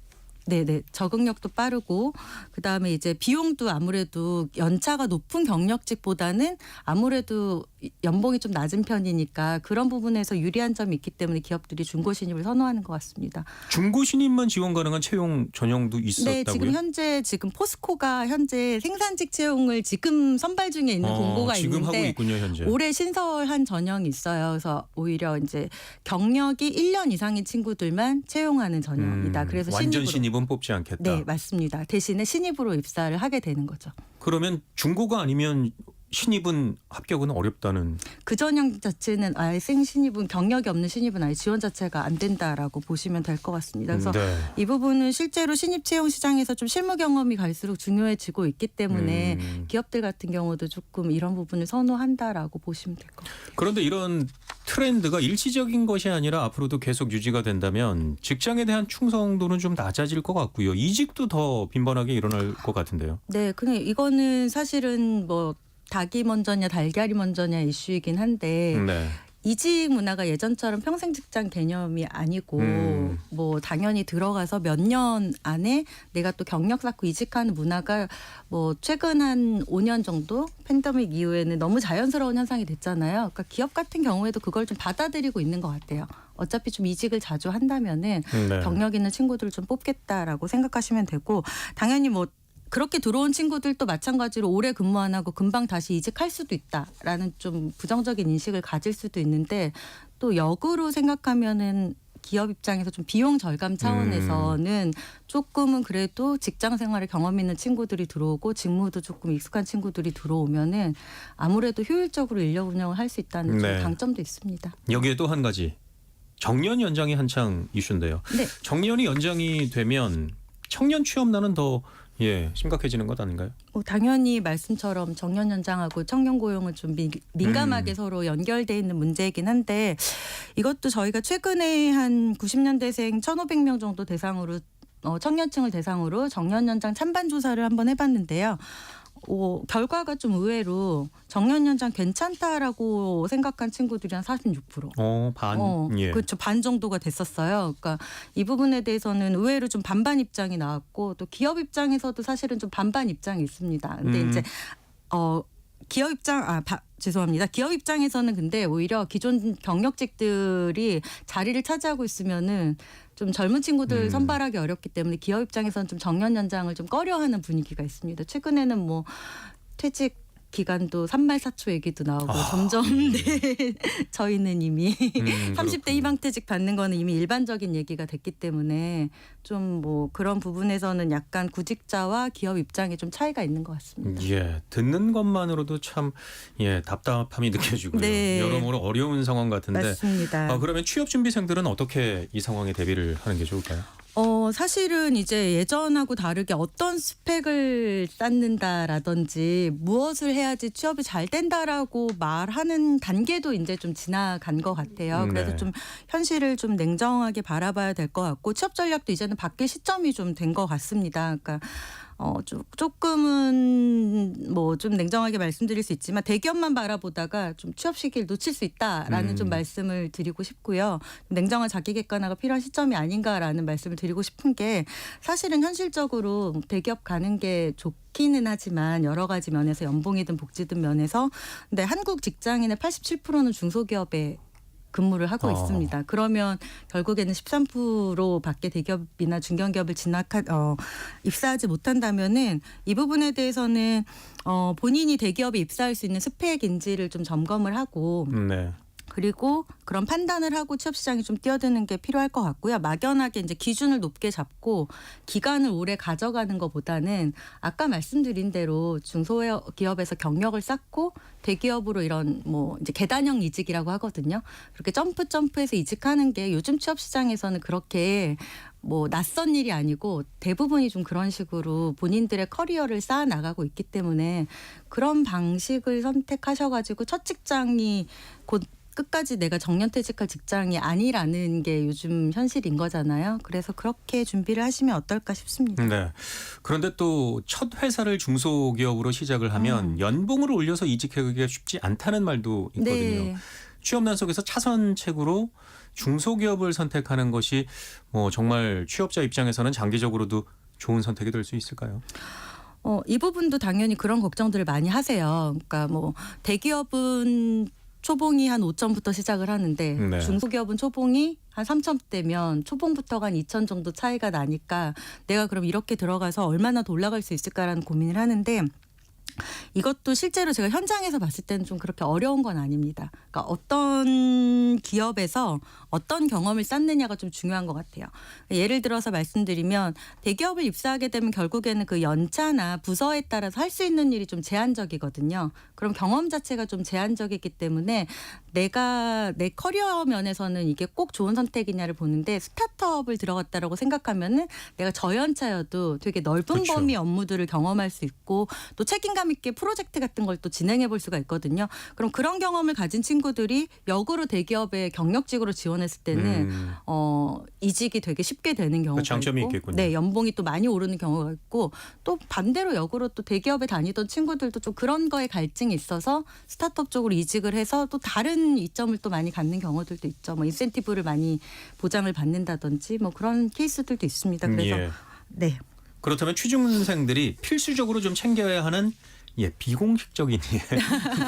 네네 적응력도 빠르고 그다음에 이제 비용도 아무래도 연차가 높은 경력직보다는 아무래도 연봉이 좀 낮은 편이니까 그런 부분에서 유리한 점이 있기 때문에 기업들이 중고 신입을 선호하는 것 같습니다. 중고 신입만 지원 가능한 채용 전형도 있었다고요? 네, 지금 포스코가 현재 생산직 채용을 지금 선발 중에 있는 공고가 지금 있는데 하고 있군요, 현재. 올해 신설한 전형이 있어요. 그래서 오히려 이제 경력이 1년 이상인 친구들만 채용하는 전형이다. 그래서 완전 신입으로. 신입은 뽑지 않겠다. 네, 맞습니다. 대신에 신입으로 입사를 하게 되는 거죠. 그러면 중고가 아니면 신입은 합격은 어렵다는. 그 전형 자체는 아예 생신입은 경력이 없는 신입은 아예 지원 자체가 안 된다라고 보시면 될 것 같습니다. 그래서 네. 이 부분은 실제로 신입 채용 시장에서 좀 실무 경험이 갈수록 중요해지고 있기 때문에 기업들 같은 경우도 조금 이런 부분을 선호한다라고 보시면 될 것 같아요. 그런데 이런 트렌드가 일시적인 것이 아니라 앞으로도 계속 유지가 된다면 직장에 대한 충성도는 좀 낮아질 것 같고요. 이직도 더 빈번하게 일어날 것 같은데요. 네, 그냥 이거는 사실은 뭐 닭이 먼저냐 달걀이 먼저냐 이슈이긴 한데 네. 이직 문화가 예전처럼 평생 직장 개념이 아니고 뭐 당연히 들어가서 몇 년 안에 내가 또 경력 쌓고 이직하는 문화가 뭐 최근 한 5년 정도 팬데믹 이후에는 너무 자연스러운 현상이 됐잖아요. 그러니까 기업 같은 경우에도 그걸 좀 받아들이고 있는 것 같아요. 어차피 좀 이직을 자주 한다면은 네. 경력 있는 친구들을 좀 뽑겠다라고 생각하시면 되고 당연히 뭐 그렇게 들어온 친구들도 마찬가지로 오래 근무 안 하고 금방 다시 이직할 수도 있다라는 좀 부정적인 인식을 가질 수도 있는데 또 역으로 생각하면은 기업 입장에서 좀 비용 절감 차원에서는 조금은 그래도 직장 생활에 경험 있는 친구들이 들어오고 직무도 조금 익숙한 친구들이 들어오면은 아무래도 효율적으로 인력 운영을 할 수 있다는 좀 네. 강점도 있습니다. 여기에 또 한 가지 정년 연장이 한창 이슈인데요. 네. 정년이 연장이 되면 청년 취업난은 더 심각해지는 것 아닌가요? 당연히 말씀처럼 정년 연장하고 청년 고용은 좀 민감하게 서로 연결돼 있는 문제이긴 한데 이것도 저희가 최근에 한 90년대생 1,500명 정도 대상으로 청년층을 대상으로 정년 연장 찬반 조사를 한번 해봤는데요. 결과가 좀 의외로 정년 연장 괜찮다라고 생각한 친구들이 한 46%. 반. 그렇죠. 반 정도가 됐었어요. 그러니까 이 부분에 대해서는 의외로 좀 반반 입장이 나왔고 또 기업 입장에서도 사실은 좀 반반 입장이 있습니다. 근데 이제 기업 입장 죄송합니다. 기업 입장에서는 근데 오히려 기존 경력직들이 자리를 차지하고 있으면은 좀 젊은 친구들 선발하기 어렵기 때문에 기업 입장에서는 좀 정년 연장을 좀 꺼려하는 분위기가 있습니다. 최근에는 뭐 퇴직 기간도 3말4초 얘기도 나오고 점점 저희는 이미 30대 희망퇴직 받는 거는 이미 일반적인 얘기가 됐기 때문에 좀 뭐 그런 부분에서는 약간 구직자와 기업 입장에 좀 차이가 있는 것 같습니다. 듣는 것만으로도 참 답답함이 느껴지고요. 네. 여러모로 어려운 상황 같은데. 맞습니다. 그러면 취업 준비생들은 어떻게 이 상황에 대비를 하는 게 좋을까요? 사실은 이제 예전하고 다르게 어떤 스펙을 쌓는다라든지 무엇을 해야지 취업이 잘 된다라고 말하는 단계도 이제 좀 지나간 것 같아요. 그래서 네. 좀 현실을 좀 냉정하게 바라봐야 될 것 같고 취업 전략도 이제는 바뀔 시점이 좀 된 것 같습니다. 그러니까 조금은 뭐 좀 냉정하게 말씀드릴 수 있지만 대기업만 바라보다가 좀 취업 시기를 놓칠 수 있다라는 좀 말씀을 드리고 싶고요. 냉정한 자기 객관화가 필요한 시점이 아닌가라는 말씀을 드리고 싶은 게 사실은 현실적으로 대기업 가는 게 좋기는 하지만 여러 가지 면에서 연봉이든 복지든 면에서 근데 한국 직장인의 87%는 중소기업에 근무를 하고 있습니다. 그러면 결국에는 13%밖에 대기업이나 중견기업을 입사하지 못한다면은 이 부분에 대해서는 본인이 대기업에 입사할 수 있는 스펙인지를 좀 점검을 하고 그리고 그런 판단을 하고 취업 시장에 좀 뛰어드는 게 필요할 것 같고요. 막연하게 이제 기준을 높게 잡고 기간을 오래 가져가는 것보다는 아까 말씀드린 대로 중소기업에서 경력을 쌓고 대기업으로 이런 뭐 이제 계단형 이직이라고 하거든요. 그렇게 점프해서 이직하는 게 요즘 취업 시장에서는 그렇게 뭐 낯선 일이 아니고 대부분이 좀 그런 식으로 본인들의 커리어를 쌓아 나가고 있기 때문에 그런 방식을 선택하셔가지고 첫 직장이 곧 끝까지 내가 정년퇴직할 직장이 아니라는 게 요즘 현실인 거잖아요. 그래서 그렇게 준비를 하시면 어떨까 싶습니다. 네. 그런데 또 첫 회사를 중소기업으로 시작을 하면 연봉을 올려서 이직하기가 쉽지 않다는 말도 있거든요. 네. 취업난 속에서 차선책으로 중소기업을 선택하는 것이 뭐 정말 취업자 입장에서는 장기적으로도 좋은 선택이 될 수 있을까요? 이 부분도 당연히 그런 걱정들을 많이 하세요. 그러니까 뭐 대기업은 초봉이 한 5점부터 시작을 하는데 네. 중소기업은 초봉이 한 3점대면 초봉부터가 한 2천 정도 차이가 나니까 내가 그럼 이렇게 들어가서 얼마나 더 올라갈 수 있을까라는 고민을 하는데 이것도 실제로 제가 현장에서 봤을 때는 좀 그렇게 어려운 건 아닙니다. 그러니까 어떤 기업에서 어떤 경험을 쌓느냐가 좀 중요한 것 같아요. 예를 들어서 말씀드리면 대기업을 입사하게 되면 결국에는 그 연차나 부서에 따라서 할 수 있는 일이 좀 제한적이거든요. 그럼 경험 자체가 좀 제한적이기 때문에 내가 내 커리어 면에서는 이게 꼭 좋은 선택이냐를 보는데 스타트업을 들어갔다라고 생각하면은 내가 저연차여도 되게 넓은 그렇죠. 범위 업무들을 경험할 수 있고 또 책임감 있게 프로젝트 같은 걸 또 진행해 볼 수가 있거든요. 그럼 그런 경험을 가진 친구들이 역으로 대기업에 경력직으로 지원했을 때는 이직이 되게 쉽게 되는 경우가 장점이 있고 있겠군요. 네, 연봉이 또 많이 오르는 경우가 있고 또 반대로 역으로 또 대기업에 다니던 친구들도 좀 그런 거에 갈증이 있어서 스타트업 쪽으로 이직을 해서 또 다른 이점을 또 많이 갖는 경우들도 있죠. 뭐 인센티브를 많이 보장을 받는다든지 뭐 그런 케이스들도 있습니다. 그래서 네. 그렇다면 취준생들이 필수적으로 좀 챙겨야 하는 예, 비공식적인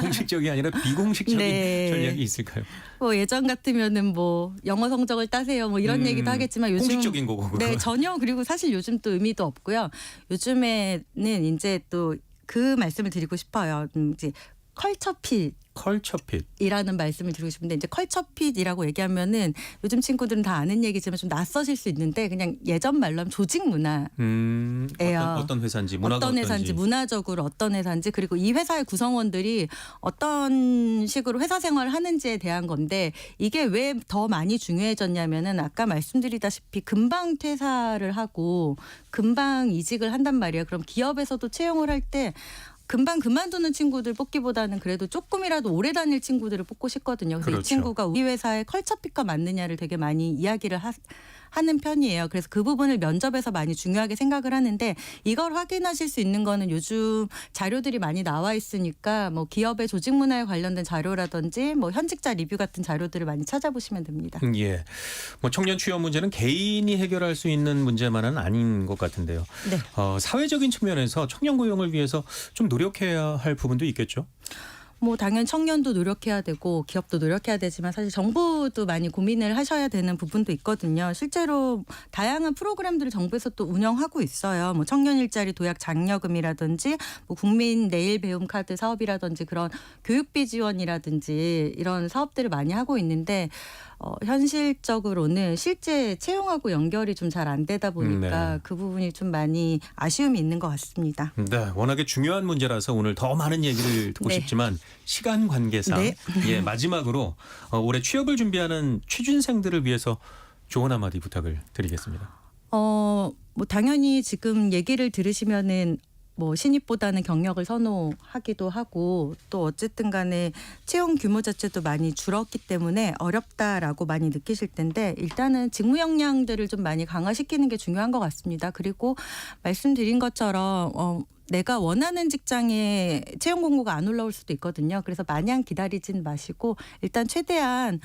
공식적이 아니라 비공식적인 네. 전략이 있을까요? 뭐 예전 같으면은 뭐 영어 성적을 따세요 뭐 이런 얘기도 하겠지만 요즘 공식적인 거고 그거. 네, 전혀. 그리고 사실 요즘 또 의미도 없고요. 요즘에는 이제 또 그 말씀을 드리고 싶어요. 이제 컬처핏 컬처핏. 이라는 말씀을 드리고 싶은데 이제 컬처핏이라고 얘기하면은 요즘 친구들은 다 아는 얘기지만 좀 낯서실 수 있는데 그냥 예전 말로 하면 조직 문화. 어떤 회사인지 문화가 어떤 회사인지 어떤지. 문화적으로 어떤 회사인지 그리고 이 회사의 구성원들이 어떤 식으로 회사 생활을 하는지에 대한 건데 이게 왜 더 많이 중요해졌냐면은 아까 말씀드리다시피 금방 퇴사를 하고 금방 이직을 한단 말이에요. 그럼 기업에서도 채용을 할 때 금방 그만두는 친구들 뽑기보다는 그래도 조금이라도 오래 다닐 친구들을 뽑고 싶거든요. 그래서 그렇죠. 이 친구가 우리 회사의 컬처핏과 맞느냐를 되게 많이 이야기를 하는 편이에요. 그래서 그 부분을 면접에서 많이 중요하게 생각을 하는데 이걸 확인하실 수 있는 거는 요즘 자료들이 많이 나와 있으니까 뭐 기업의 조직 문화에 관련된 자료라든지 뭐 현직자 리뷰 같은 자료들을 많이 찾아보시면 됩니다. 예. 뭐 청년 취업 문제는 개인이 해결할 수 있는 문제만은 아닌 것 같은데요. 네. 사회적인 측면에서 청년 고용을 위해서 좀 노력해야 할 부분도 있겠죠. 뭐 당연 청년도 노력해야 되고 기업도 노력해야 되지만 사실 정부도 많이 고민을 하셔야 되는 부분도 있거든요. 실제로 다양한 프로그램들을 정부에서 또 운영하고 있어요. 뭐 청년 일자리 도약 장려금이라든지 뭐 국민 내일 배움 카드 사업이라든지 그런 교육비 지원이라든지 이런 사업들을 많이 하고 있는데 현실적으로는 실제 채용하고 연결이 좀 잘 안 되다 보니까 네. 그 부분이 좀 많이 아쉬움이 있는 것 같습니다. 네, 워낙에 중요한 문제라서 오늘 더 많은 얘기를 듣고 네. 싶지만 시간 관계상 네. 예, 마지막으로 올해 취업을 준비하는 취준생들을 위해서 조언 한마디 부탁을 드리겠습니다. 뭐 당연히 지금 얘기를 들으시면은 뭐 신입보다는 경력을 선호하기도 하고 또 어쨌든 간에 채용 규모 자체도 많이 줄었기 때문에 어렵다라고 많이 느끼실 텐데 일단은 직무 역량들을 좀 많이 강화시키는 게 중요한 것 같습니다. 그리고 말씀드린 것처럼 내가 원하는 직장에 채용 공고가 안 올라올 수도 있거든요. 그래서 마냥 기다리진 마시고 일단 최대한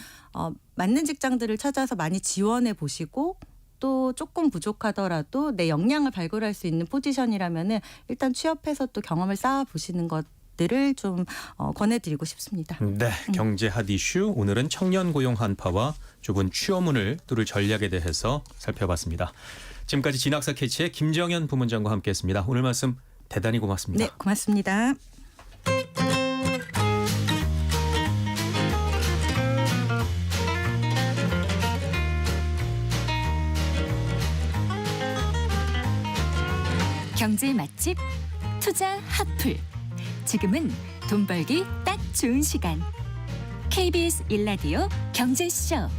맞는 직장들을 찾아서 많이 지원해 보시고 또 조금 부족하더라도 내 역량을 발굴할 수 있는 포지션이라면은 일단 취업해서 또 경험을 쌓아 보시는 것들을 좀 권해드리고 싶습니다. 네, 경제 핫 이슈 오늘은 청년 고용 한파와 좁은 취업문을 뚫을 전략에 대해서 살펴봤습니다. 지금까지 진학사 캐치의 김정현 부문장과 함께했습니다. 오늘 말씀 대단히 고맙습니다. 네, 고맙습니다. 경제 맛집 투자 핫플. 지금은 돈 벌기 딱 좋은 시간. KBS 1라디오 경제쇼.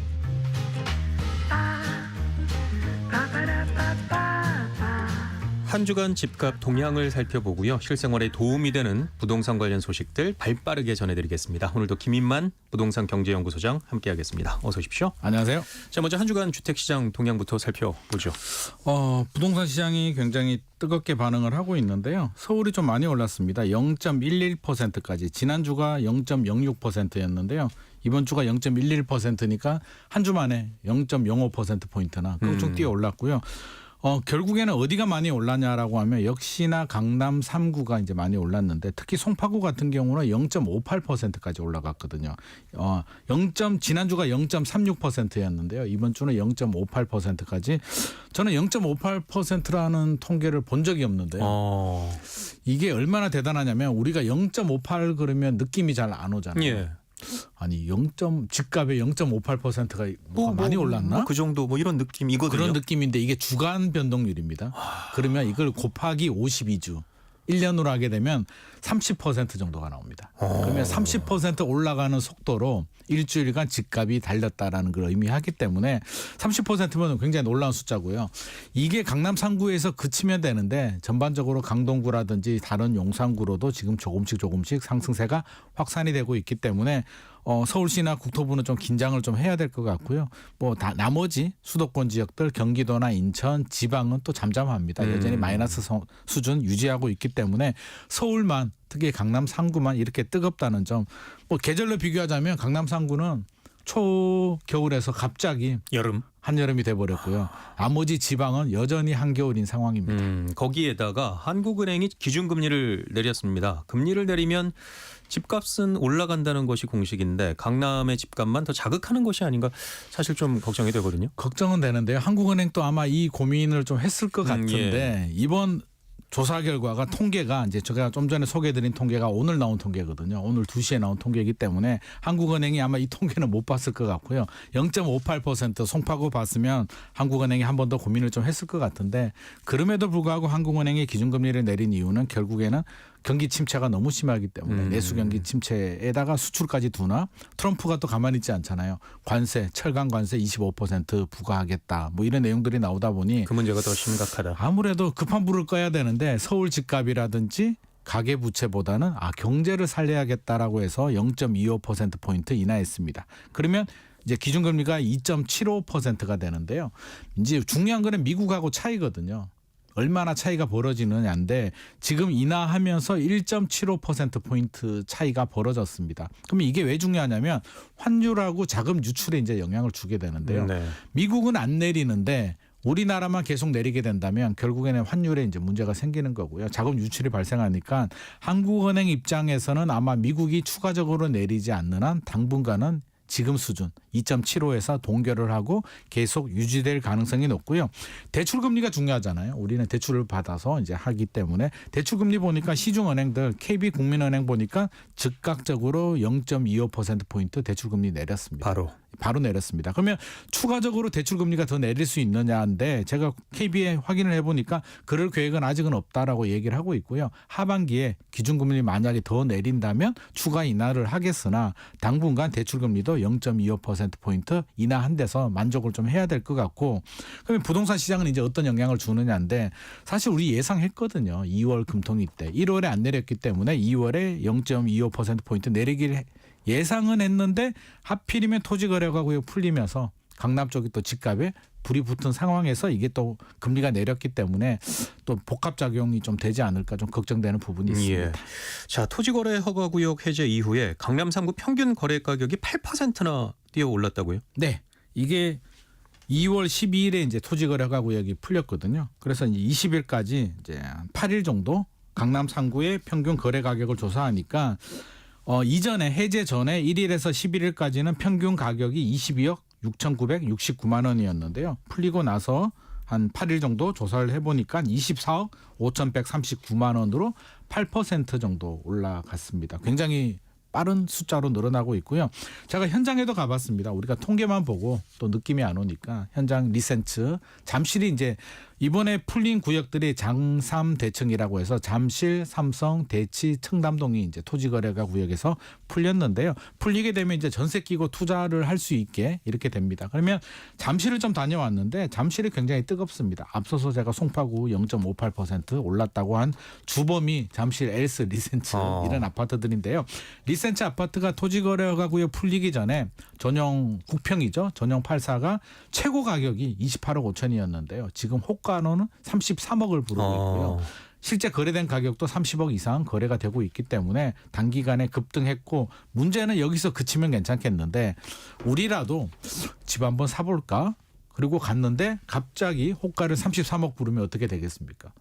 한 주간 집값 동향을 살펴보고요. 실생활에 도움이 되는 부동산 관련 소식들 발빠르게 전해드리겠습니다. 오늘도 김인만 부동산 경제연구소장 함께하겠습니다. 어서 오십시오. 안녕하세요. 자, 먼저 한 주간 주택시장 동향부터 살펴보죠. 부동산 시장이 굉장히 뜨겁게 반응을 하고 있는데요. 서울이 좀 많이 올랐습니다. 0.11%까지. 지난주가 0.06%였는데요. 이번 주가 0.11%니까 한 주 만에 0.05%포인트나 쭉 뛰어 올랐고요. 결국에는 어디가 많이 올랐냐라고 하면 역시나 강남 3구가 이제 많이 올랐는데 특히 송파구 같은 경우는 0.58%까지 올라갔거든요. 지난주가 0.36%였는데요. 이번 주는 0.58%까지. 저는 0.58%라는 통계를 본 적이 없는데요. 이게 얼마나 대단하냐면 우리가 0.58 그러면 느낌이 잘 안 오잖아요. 예. 아니 집값의 0.58%가 많이 올랐나? 그 정도 뭐 이런 느낌 이거든요. 그런 느낌인데 이게 주간 변동률입니다. 그러면 이걸 곱하기 52주 1년으로 하게 되면 30% 정도가 나옵니다. 그러면 30% 올라가는 속도로 일주일간 집값이 달렸다라는 걸 의미하기 때문에 30%면 굉장히 놀라운 숫자고요. 이게 강남 3구에서 그치면 되는데 전반적으로 강동구라든지 다른 용산구로도 지금 조금씩 상승세가 확산이 되고 있기 때문에 서울시나 국토부는 좀 긴장을 좀 해야 될 것 같고요. 뭐 나머지 수도권 지역들 경기도나 인천, 지방은 또 잠잠합니다. 여전히 마이너스 수준 유지하고 있기 때문에 서울만 특히 강남 3구만 이렇게 뜨겁다는 점. 뭐 계절로 비교하자면 강남 3구는 초겨울에서 갑자기 여름. 한여름이 돼버렸고요. 나머지 지방은 여전히 한겨울인 상황입니다. 거기에다가 한국은행이 기준금리를 내렸습니다. 금리를 내리면 집값은 올라간다는 것이 공식인데 강남의 집값만 더 자극하는 것이 아닌가 사실 좀 걱정이 되거든요. 걱정은 되는데요. 한국은행도 아마 이 고민을 좀 했을 것 같은데 이번 조사 결과가 통계가 이제 제가 좀 전에 소개해드린 통계가 오늘 나온 통계거든요. 오늘 2시에 나온 통계이기 때문에 한국은행이 아마 이 통계는 못 봤을 것 같고요. 0.58% 송파구 봤으면 한국은행이 한 번 더 고민을 좀 했을 것 같은데 그럼에도 불구하고 한국은행이 기준금리를 내린 이유는 결국에는 경기 침체가 너무 심하기 때문에 내수 경기 침체에다가 수출까지 두나 트럼프가 또 가만히 있지 않잖아요. 관세, 철강 관세 25% 부과하겠다. 뭐 이런 내용들이 나오다 보니 그 문제가 더 심각하다. 아무래도 급한 불을 꺼야 되는데 서울 집값이라든지 가계 부채보다는 경제를 살려야겠다라고 해서 0.25%포인트 인하했습니다. 그러면 이제 기준금리가 2.75%가 되는데요. 이제 중요한 거는 미국하고 차이거든요. 얼마나 차이가 벌어지느냐인데 지금 인하하면서 1.75%포인트 차이가 벌어졌습니다. 그럼 이게 왜 중요하냐면 환율하고 자금 유출에 이제 영향을 주게 되는데요. 네. 미국은 안 내리는데 우리나라만 계속 내리게 된다면 결국에는 환율에 이제 문제가 생기는 거고요. 자금 유출이 발생하니까 한국은행 입장에서는 아마 미국이 추가적으로 내리지 않는 한 당분간은 지금 수준 2.75에서 동결을 하고 계속 유지될 가능성이 높고요. 대출금리가 중요하잖아요. 우리는 대출을 받아서 이제 하기 때문에 대출금리 보니까 시중은행들 KB국민은행 보니까 즉각적으로 0.25%포인트 대출금리 내렸습니다. 바로 내렸습니다. 그러면 추가적으로 대출금리가 더 내릴 수 있느냐인데 제가 KB에 확인을 해보니까 그럴 계획은 아직은 없다라고 얘기를 하고 있고요. 하반기에 기준금리 만약에 더 내린다면 추가 인하를 하겠으나 당분간 대출금리도 0.25%포인트 인하한 데서 만족을 좀 해야 될 것 같고 그러면 부동산 시장은 이제 어떤 영향을 주느냐인데 사실 우리 예상했거든요. 2월 금통위 때 1월에 안 내렸기 때문에 2월에 0.25%포인트 내리기를 예상은 했는데 하필이면 토지거래가구역 풀리면서 강남 쪽이 또 집값에 불이 붙은 상황에서 이게 또 금리가 내렸기 때문에 또 복합작용이 좀 되지 않을까 좀 걱정되는 부분이 있습니다. 예. 자, 토지거래 허가구역 해제 이후에 강남 3구 평균 거래 가격이 8%나 뛰어 올랐다고요? 네. 이게 2월 12일에 이제 토지거래 허가구역이 풀렸거든요. 그래서 이제 20일까지 이제 8일 정도 강남 3구의 평균 거래 가격을 조사하니까 이전에 해제 전에 1일에서 11일까지는 평균 가격이 22억 6,969만 원이었는데요. 풀리고 나서 한 8일 정도 조사를 해보니까 24억 5,139만 원으로 8% 정도 올라갔습니다. 굉장히 빠른 숫자로 늘어나고 있고요. 제가 현장에도 가봤습니다. 우리가 통계만 보고 또 느낌이 안 오니까 현장 리센츠 잠실이 이제 이번에 풀린 구역들이 장삼 대청이라고 해서 잠실, 삼성, 대치, 청담동이 이제 토지거래가 구역에서 풀렸는데요. 풀리게 되면 이제 전세 끼고 투자를 할 수 있게 이렇게 됩니다. 그러면 잠실을 좀 다녀왔는데 잠실이 굉장히 뜨겁습니다. 앞서서 제가 송파구 0.58% 올랐다고 한 주범이 잠실 엘스 리센츠 이런 아파트들인데요. 리센츠 아파트가 토지거래가 구역 풀리기 전에 전용 국평이죠. 전용 84가 최고 가격이 28억 5천이었는데요. 지금 호가로는 33억을 부르고 있고요. 실제 거래된 가격도 30억 이상 거래가 되고 있기 때문에 단기간에 급등했고 문제는 여기서 그치면 괜찮겠는데 우리라도 집 한번 사볼까? 그리고 갔는데 갑자기 호가를 33억 부르면 어떻게 되겠습니까?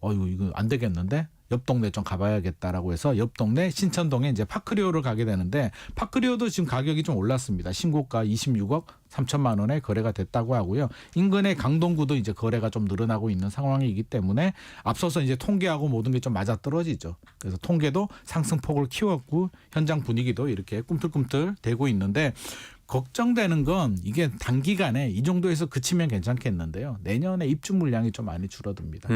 이거 안 되겠는데? 옆 동네 좀 가봐야겠다라고 해서 옆 동네 신천동에 이제 파크리오를 가게 되는데 파크리오도 지금 가격이 좀 올랐습니다. 신고가 26억 3천만 원에 거래가 됐다고 하고요. 인근의 강동구도 이제 거래가 좀 늘어나고 있는 상황이기 때문에 앞서서 이제 통계하고 모든 게 좀 맞아 떨어지죠. 그래서 통계도 상승폭을 키웠고 현장 분위기도 이렇게 꿈틀꿈틀 되고 있는데 걱정되는 건 이게 단기간에 이 정도에서 그치면 괜찮겠는데요. 내년에 입주 물량이 좀 많이 줄어듭니다.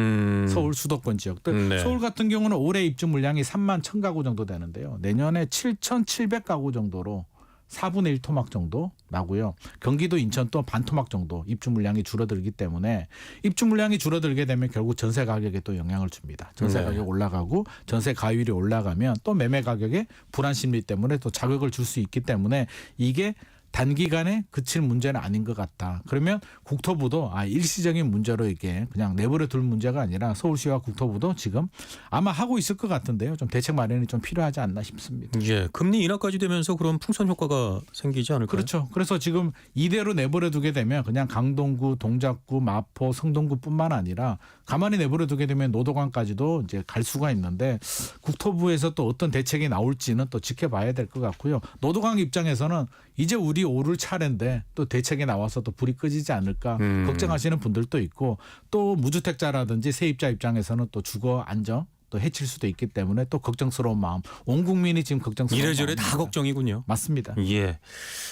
서울 수도권 지역들. 네. 서울 같은 경우는 올해 입주 물량이 3만 1,000가구 정도 되는데요. 내년에 7,700가구 정도로 4분의 1 토막 정도 나고요. 경기도 인천 또 반 토막 정도 입주 물량이 줄어들기 때문에 입주 물량이 줄어들게 되면 결국 전세 가격에 또 영향을 줍니다. 전세 가격 올라가고 전세 가율이 올라가면 또 매매 가격에 불안 심리 때문에 또 자극을 줄 수 있기 때문에 이게 단기간에 그칠 문제는 아닌 것 같다. 그러면 국토부도 일시적인 문제로 이게 그냥 내버려 둘 문제가 아니라 서울시와 국토부도 지금 아마 하고 있을 것 같은데요. 좀 대책 마련이 좀 필요하지 않나 싶습니다. 예, 금리 인하까지 되면서 그런 풍선 효과가 생기지 않을까요? 그렇죠. 그래서 지금 이대로 내버려 두게 되면 그냥 강동구, 동작구, 마포, 성동구뿐만 아니라 가만히 내버려 두게 되면 노도관까지도 이제 갈 수가 있는데 국토부에서 또 어떤 대책이 나올지는 또 지켜봐야 될 것 같고요. 노도관 입장에서는 이제 우리 오를 차례인데 또 대책이 나와서 또 불이 꺼지지 않을까 걱정하시는 분들도 있고 또 무주택자라든지 세입자 입장에서는 또 주거 안정 또 해칠 수도 있기 때문에 또 걱정스러운 마음. 온 국민이 지금 걱정스러운 이래저래 마음입니다. 다 걱정이군요. 맞습니다. 예.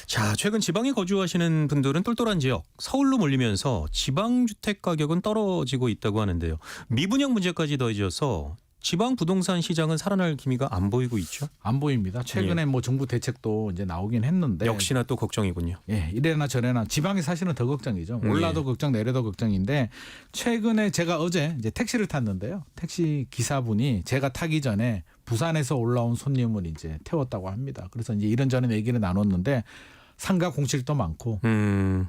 자, 최근 지방에 거주하시는 분들은 똘똘한 지역 서울로 몰리면서 지방 주택 가격은 떨어지고 있다고 하는데요. 미분양 문제까지 더해져서 지방 부동산 시장은 살아날 기미가 안 보이고 있죠. 안 보입니다. 최근에 뭐 정부 대책도 이제 나오긴 했는데 역시나 또 걱정이군요. 예, 이래나 저래나 지방이 사실은 더 걱정이죠. 올라도 걱정, 내려도 걱정인데 최근에 제가 어제 이제 택시를 탔는데요. 택시 기사분이 제가 타기 전에 부산에서 올라온 손님을 이제 태웠다고 합니다. 그래서 이제 이런저런 얘기를 나눴는데 상가 공실도 많고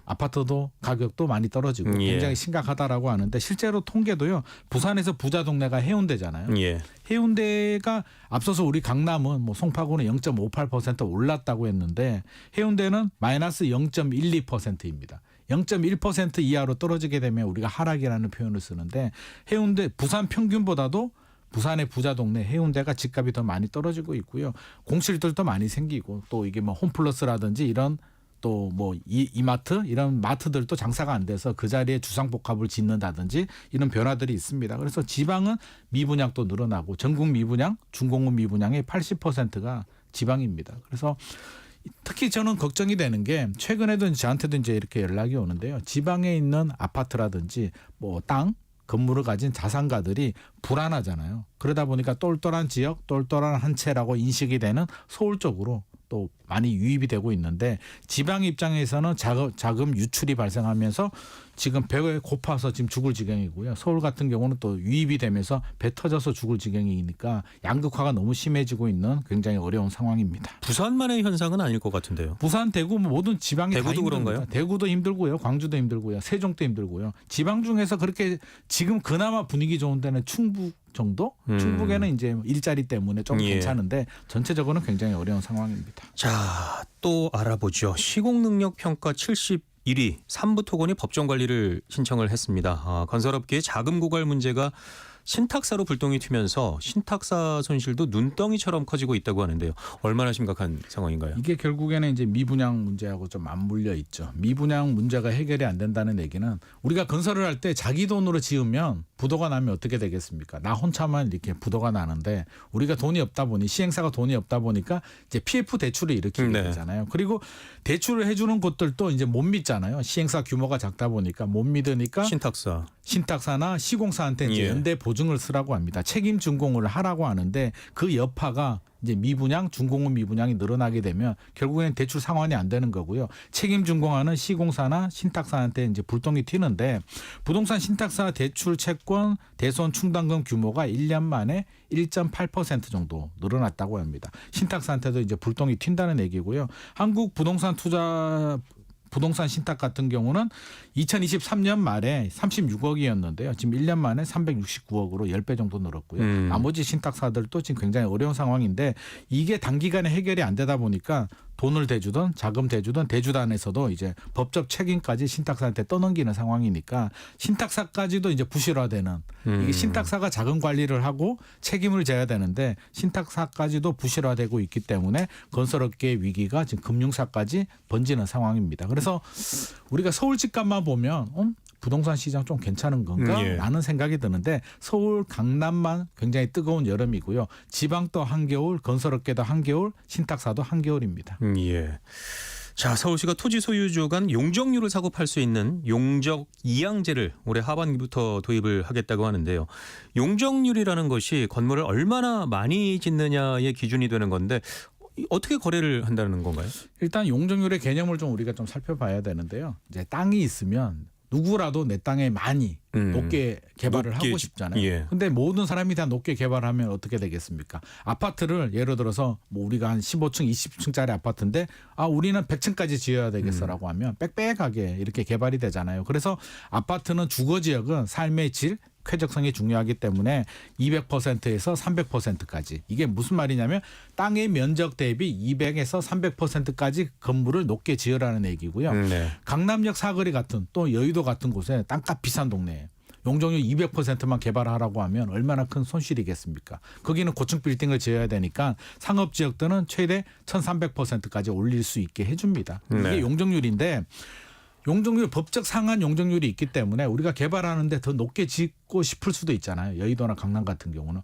아파트도 가격도 많이 떨어지고 굉장히 심각하다라고 하는데 실제로 통계도요. 부산에서 부자 동네가 해운대잖아요. 예. 해운대가 앞서서 우리 강남은 뭐 송파구는 0.58% 올랐다고 했는데 해운대는 마이너스 0.12%입니다. 0.1% 이하로 떨어지게 되면 우리가 하락이라는 표현을 쓰는데 해운대 부산 평균보다도 부산의 부자 동네 해운대가 집값이 더 많이 떨어지고 있고요. 공실들도 많이 생기고 또 이게 뭐 홈플러스라든지 이런 또 뭐 이마트 이런 마트들도 장사가 안 돼서 그 자리에 주상복합을 짓는다든지 이런 변화들이 있습니다. 그래서 지방은 미분양도 늘어나고 전국 미분양, 중공업 미분양의 80%가 지방입니다. 그래서 특히 저는 걱정이 되는 게 최근에도 저한테도 이제 이렇게 연락이 오는데요. 지방에 있는 아파트라든지 뭐 땅 건물을 가진 자산가들이 불안하잖아요. 그러다 보니까 똘똘한 지역, 똘똘한 한 채라고 인식이 되는 서울 쪽으로 또 많이 유입이 되고 있는데 지방 입장에서는 자금 유출이 발생하면서 지금 배에 고파서 지금 죽을 지경이고요. 서울 같은 경우는 또 유입이 되면서 배 터져서 죽을 지경이니까 양극화가 너무 심해지고 있는 굉장히 어려운 상황입니다. 부산만의 현상은 아닐 것 같은데요. 부산, 대구 뭐 모든 지방이 다 대구도 힘듭니다. 그런가요? 대구도 힘들고요. 광주도 힘들고요. 세종도 힘들고요. 지방 중에서 그렇게 지금 그나마 분위기 좋은 데는 충북 정도? 충북에는 이제 일자리 때문에 좀 괜찮은데 전체적으로는 굉장히 어려운 상황입니다. 자, 또 알아보죠. 시공능력 평가 71위 삼부토건이 법정 관리를 신청을 했습니다. 건설업계의 자금 고갈 문제가 신탁사로 불똥이 튀면서 신탁사 손실도 눈덩이처럼 커지고 있다고 하는데요. 얼마나 심각한 상황인가요? 이게 결국에는 이제 미분양 문제하고 좀 맞물려 있죠. 미분양 문제가 해결이 안 된다는 얘기는 우리가 건설을 할 때 자기 돈으로 지으면 부도가 나면 어떻게 되겠습니까? 나 혼자만 이렇게 부도가 나는데 우리가 돈이 없다 보니 시행사가 돈이 없다 보니까 이제 PF 대출을 일으키게 되잖아요. 그리고 대출을 해주는 곳들도 이제 못 믿잖아요. 시행사 규모가 작다 보니까 못 믿으니까 신탁사나 시공사한테 이제 연대 보증을 쓰라고 합니다. 책임 준공을 하라고 하는데 그 여파가 이제 미분양, 중공업 미분양이 늘어나게 되면 결국에는 대출 상환이 안 되는 거고요. 책임 준공하는 시공사나 신탁사한테 이제 불똥이 튀는데 부동산 신탁사 대출 채권 대손 충당금 규모가 1년 만에 1.8% 정도 늘어났다고 합니다. 신탁사한테도 이제 불똥이 튄다는 얘기고요. 한국 부동산 신탁 같은 경우는 2023년 말에 36억이었는데요. 지금 1년 만에 369억으로 10배 정도 늘었고요. 나머지 신탁사들도 지금 굉장히 어려운 상황인데 이게 단기간에 해결이 안 되다 보니까 돈을 대주든 자금 대주든 대주단에서도 이제 법적 책임까지 신탁사한테 떠넘기는 상황이니까 신탁사까지도 이제 부실화되는 이게 신탁사가 자금 관리를 하고 책임을 져야 되는데 신탁사까지도 부실화되고 있기 때문에 건설업계의 위기가 지금 금융사까지 번지는 상황입니다. 그래서 우리가 서울 집값만 보면 부동산 시장 좀 괜찮은 건가? 라는 생각이 드는데 서울, 강남만 굉장히 뜨거운 여름이고요. 지방도 한겨울, 건설업계도 한겨울, 신탁사도 한겨울입니다. 예. 자, 서울시가 토지 소유주 간 용적률을 사고 팔 수 있는 용적 이양제를 올해 하반기부터 도입을 하겠다고 하는데요. 용적률이라는 것이 건물을 얼마나 많이 짓느냐의 기준이 되는 건데 어떻게 거래를 한다는 건가요? 일단 용적률의 개념을 좀 우리가 좀 살펴봐야 되는데요. 이제 땅이 있으면 누구라도 내 땅에 많이 높게 개발을 높게 하고 싶잖아요. 예. 근데 모든 사람이 다 높게 개발하면 어떻게 되겠습니까? 아파트를 예를 들어서 뭐 우리가 한 15층, 20층짜리 아파트인데 우리는 100층까지 지어야 되겠어라고 하면 빽빽하게 이렇게 개발이 되잖아요. 그래서 아파트는 주거 지역은 삶의 질, 쾌적성이 중요하기 때문에 200%에서 300%까지. 이게 무슨 말이냐면 땅의 면적 대비 200에서 300%까지 건물을 높게 지으라는 얘기고요. 네. 강남역 사거리 같은 또 여의도 같은 곳에 땅값 비싼 동네에 용적률 200%만 개발하라고 하면 얼마나 큰 손실이겠습니까? 거기는 고층 빌딩을 지어야 되니까 상업 지역들은 최대 1300%까지 올릴 수 있게 해줍니다. 이게 네. 용적률인데 용적률 법적 상한 용적률이 있기 때문에 우리가 개발하는데 더 높게 짓고 싶을 수도 있잖아요. 여의도나 강남 같은 경우는.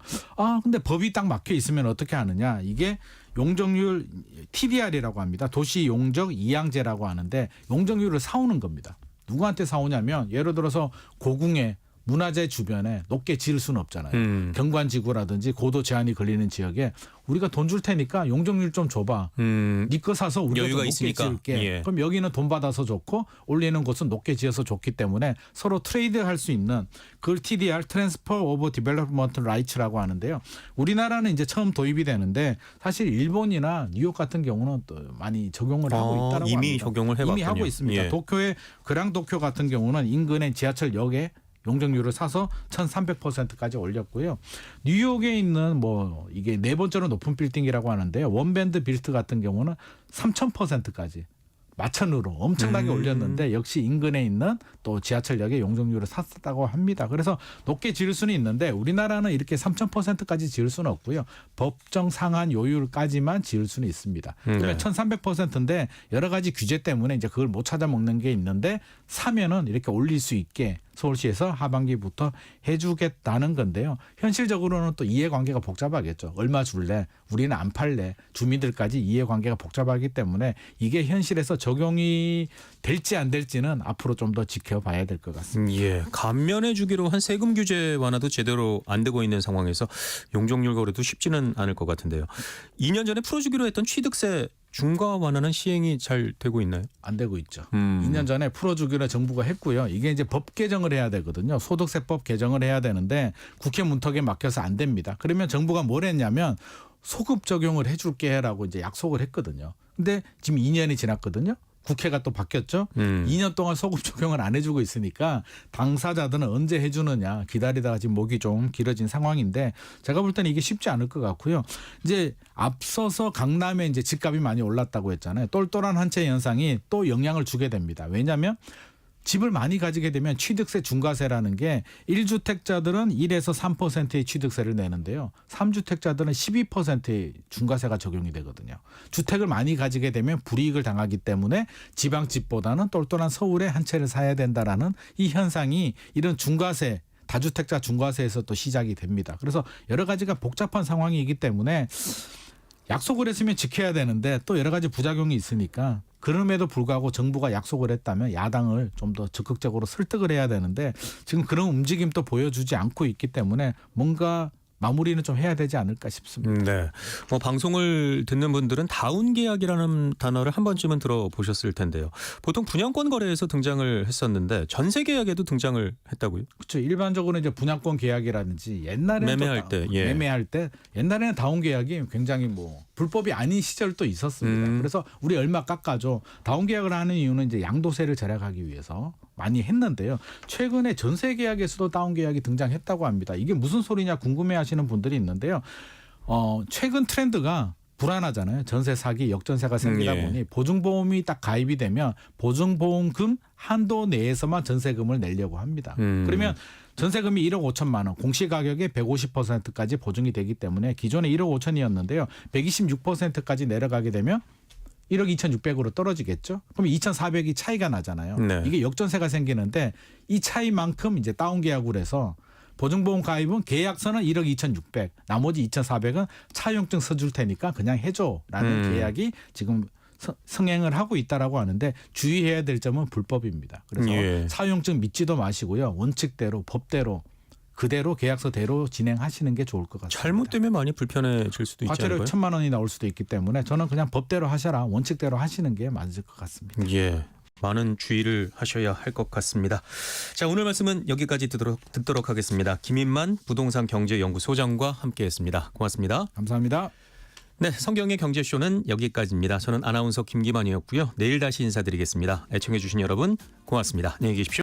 근데 법이 딱 막혀 있으면 어떻게 하느냐. 이게 용적률 TDR이라고 합니다. 도시 용적 이양제라고 하는데 용적률을 사오는 겁니다. 누구한테 사오냐면 예를 들어서 고궁에 문화재 주변에 높게 지을 수는 없잖아요. 경관지구라든지 고도 제한이 걸리는 지역에 우리가 돈 줄 테니까 용적률 좀 줘봐. 네 거 사서 우리가 여유가 더 높게 있으니까. 지을게. 예. 그럼 여기는 돈 받아서 좋고 올리는 곳은 높게 지어서 좋기 때문에 서로 트레이드할 수 있는 그걸 TDR 트랜스퍼 오브 디벨롭먼트 라이츠라고 하는데요. 우리나라는 이제 처음 도입이 되는데 사실 일본이나 뉴욕 같은 경우는 또 많이 적용을 하고 있다라고 이미 합니다. 적용을 해봤군요. 이미 하고 있습니다. 예. 도쿄의 그랑도쿄 같은 경우는 인근의 지하철역에 용적률을 사서 1300%까지 올렸고요. 뉴욕에 있는 뭐 이게 네 번째로 높은 빌딩이라고 하는데요. 원밴드 빌트 같은 경우는 3000%까지 마천으로 엄청나게 올렸는데 역시 인근에 있는 또 지하철역의 용적률을 샀다고 합니다. 그래서 높게 지을 수는 있는데 우리나라는 이렇게 3000%까지 지을 수는 없고요. 법정 상한 요율까지만 지을 수는 있습니다. 그러면 1300%인데 여러 가지 규제 때문에 이제 그걸 못 찾아 먹는 게 있는데 사면은 이렇게 올릴 수 있게 서울시에서 하반기부터 해주겠다는 건데요. 현실적으로는 또 이해관계가 복잡하겠죠. 얼마 줄래? 우리는 안 팔래? 주민들까지 이해관계가 복잡하기 때문에 이게 현실에서 적용이 될지 안 될지는 앞으로 좀 더 지켜봐야 될 것 같습니다. 예, 감면해 주기로 한 세금 규제 완화도 제대로 안 되고 있는 상황에서 용적률 거래도 쉽지는 않을 것 같은데요. 2년 전에 풀어주기로 했던 취득세 중과 완화는 시행이 잘 되고 있나요? 안 되고 있죠. 2년 전에 풀어주기로 정부가 했고요. 이게 이제 법 개정을 해야 되거든요. 소득세법 개정을 해야 되는데 국회 문턱에 막혀서 안 됩니다. 그러면 정부가 뭘 했냐면 소급 적용을 해줄게라고 이제 약속을 했거든요. 근데 지금 2년이 지났거든요. 국회가 또 바뀌었죠. 2년 동안 소급 적용을 안 해주고 있으니까 당사자들은 언제 해주느냐 기다리다가 지금 목이 좀 길어진 상황인데 제가 볼 때는 이게 쉽지 않을 것 같고요. 이제 앞서서 강남에 이제 집값이 많이 올랐다고 했잖아요. 똘똘한 한 채 현상이 또 영향을 주게 됩니다. 왜냐하면 집을 많이 가지게 되면 취득세 중과세라는 게 1주택자들은 1에서 3%의 취득세를 내는데요. 3주택자들은 12%의 중과세가 적용이 되거든요. 주택을 많이 가지게 되면 불이익을 당하기 때문에 지방집보다는 똘똘한 서울에 한 채를 사야 된다라는 이 현상이 이런 중과세 다주택자 중과세에서 또 시작이 됩니다. 그래서 여러 가지가 복잡한 상황이기 때문에 약속을 했으면 지켜야 되는데 또 여러 가지 부작용이 있으니까 그럼에도 불구하고 정부가 약속을 했다면 야당을 좀 더 적극적으로 설득을 해야 되는데 지금 그런 움직임도 보여주지 않고 있기 때문에 뭔가 마무리는 좀 해야 되지 않을까 싶습니다. 네. 방송을 듣는 분들은 다운 계약이라는 단어를 한 번쯤은 들어보셨을 텐데요. 보통 분양권 거래에서 등장을 했었는데 전세 계약에도 등장을 했다고요? 그렇죠. 일반적으로 이제 분양권 계약이라든지 옛날에는 매매할 때, 예. 매매할 때 옛날에는 다운 계약이 굉장히 뭐 불법이 아닌 시절도 있었습니다. 그래서 우리 얼마 깎아줘. 다운 계약을 하는 이유는 이제 양도세를 절약하기 위해서 많이 했는데요. 최근에 전세 계약에서도 다운 계약이 등장했다고 합니다. 이게 무슨 소리냐 궁금해하시는 분들이 있는데요. 최근 트렌드가 불안하잖아요. 전세 사기, 역전세가 생기다 예. 보니 보증보험이 딱 가입이 되면 보증보험금 한도 내에서만 전세금을 내려고 합니다. 그러면 전세금이 1억 5천만 원, 공시가격의 150%까지 보증이 되기 때문에 기존에 1억 5천이었는데요. 126%까지 내려가게 되면 1억 2,600으로 떨어지겠죠. 그럼 2,400이 차이가 나잖아요. 네. 이게 역전세가 생기는데 이 차이만큼 이제 다운 계약을 해서 보증보험 가입은 계약서는 1억 2,600, 나머지 2,400은 차용증 써줄 테니까 그냥 해줘라는 계약이 지금 승행을 하고 있다라고 하는데 주의해야 될 점은 불법입니다. 그래서 예. 차용증 믿지도 마시고요. 원칙대로 법대로 그대로 계약서대로 진행하시는 게 좋을 것 같습니다. 잘못되면 많이 불편해질 수도 있지 과태료 않을까요? 1,000만 원이 나올 수도 있기 때문에 저는 그냥 법대로 하셔라 원칙대로 하시는 게 맞을 것 같습니다. 예. 많은 주의를 하셔야 할 것 같습니다. 자, 오늘 말씀은 여기까지 듣도록 하겠습니다. 김인만 부동산 경제연구소장과 함께했습니다. 고맙습니다. 감사합니다. 네, 성경의 경제쇼는 여기까지입니다. 저는 아나운서 김기만이었고요. 내일 다시 인사드리겠습니다. 애청해 주신 여러분 고맙습니다. 안녕히 계십시오.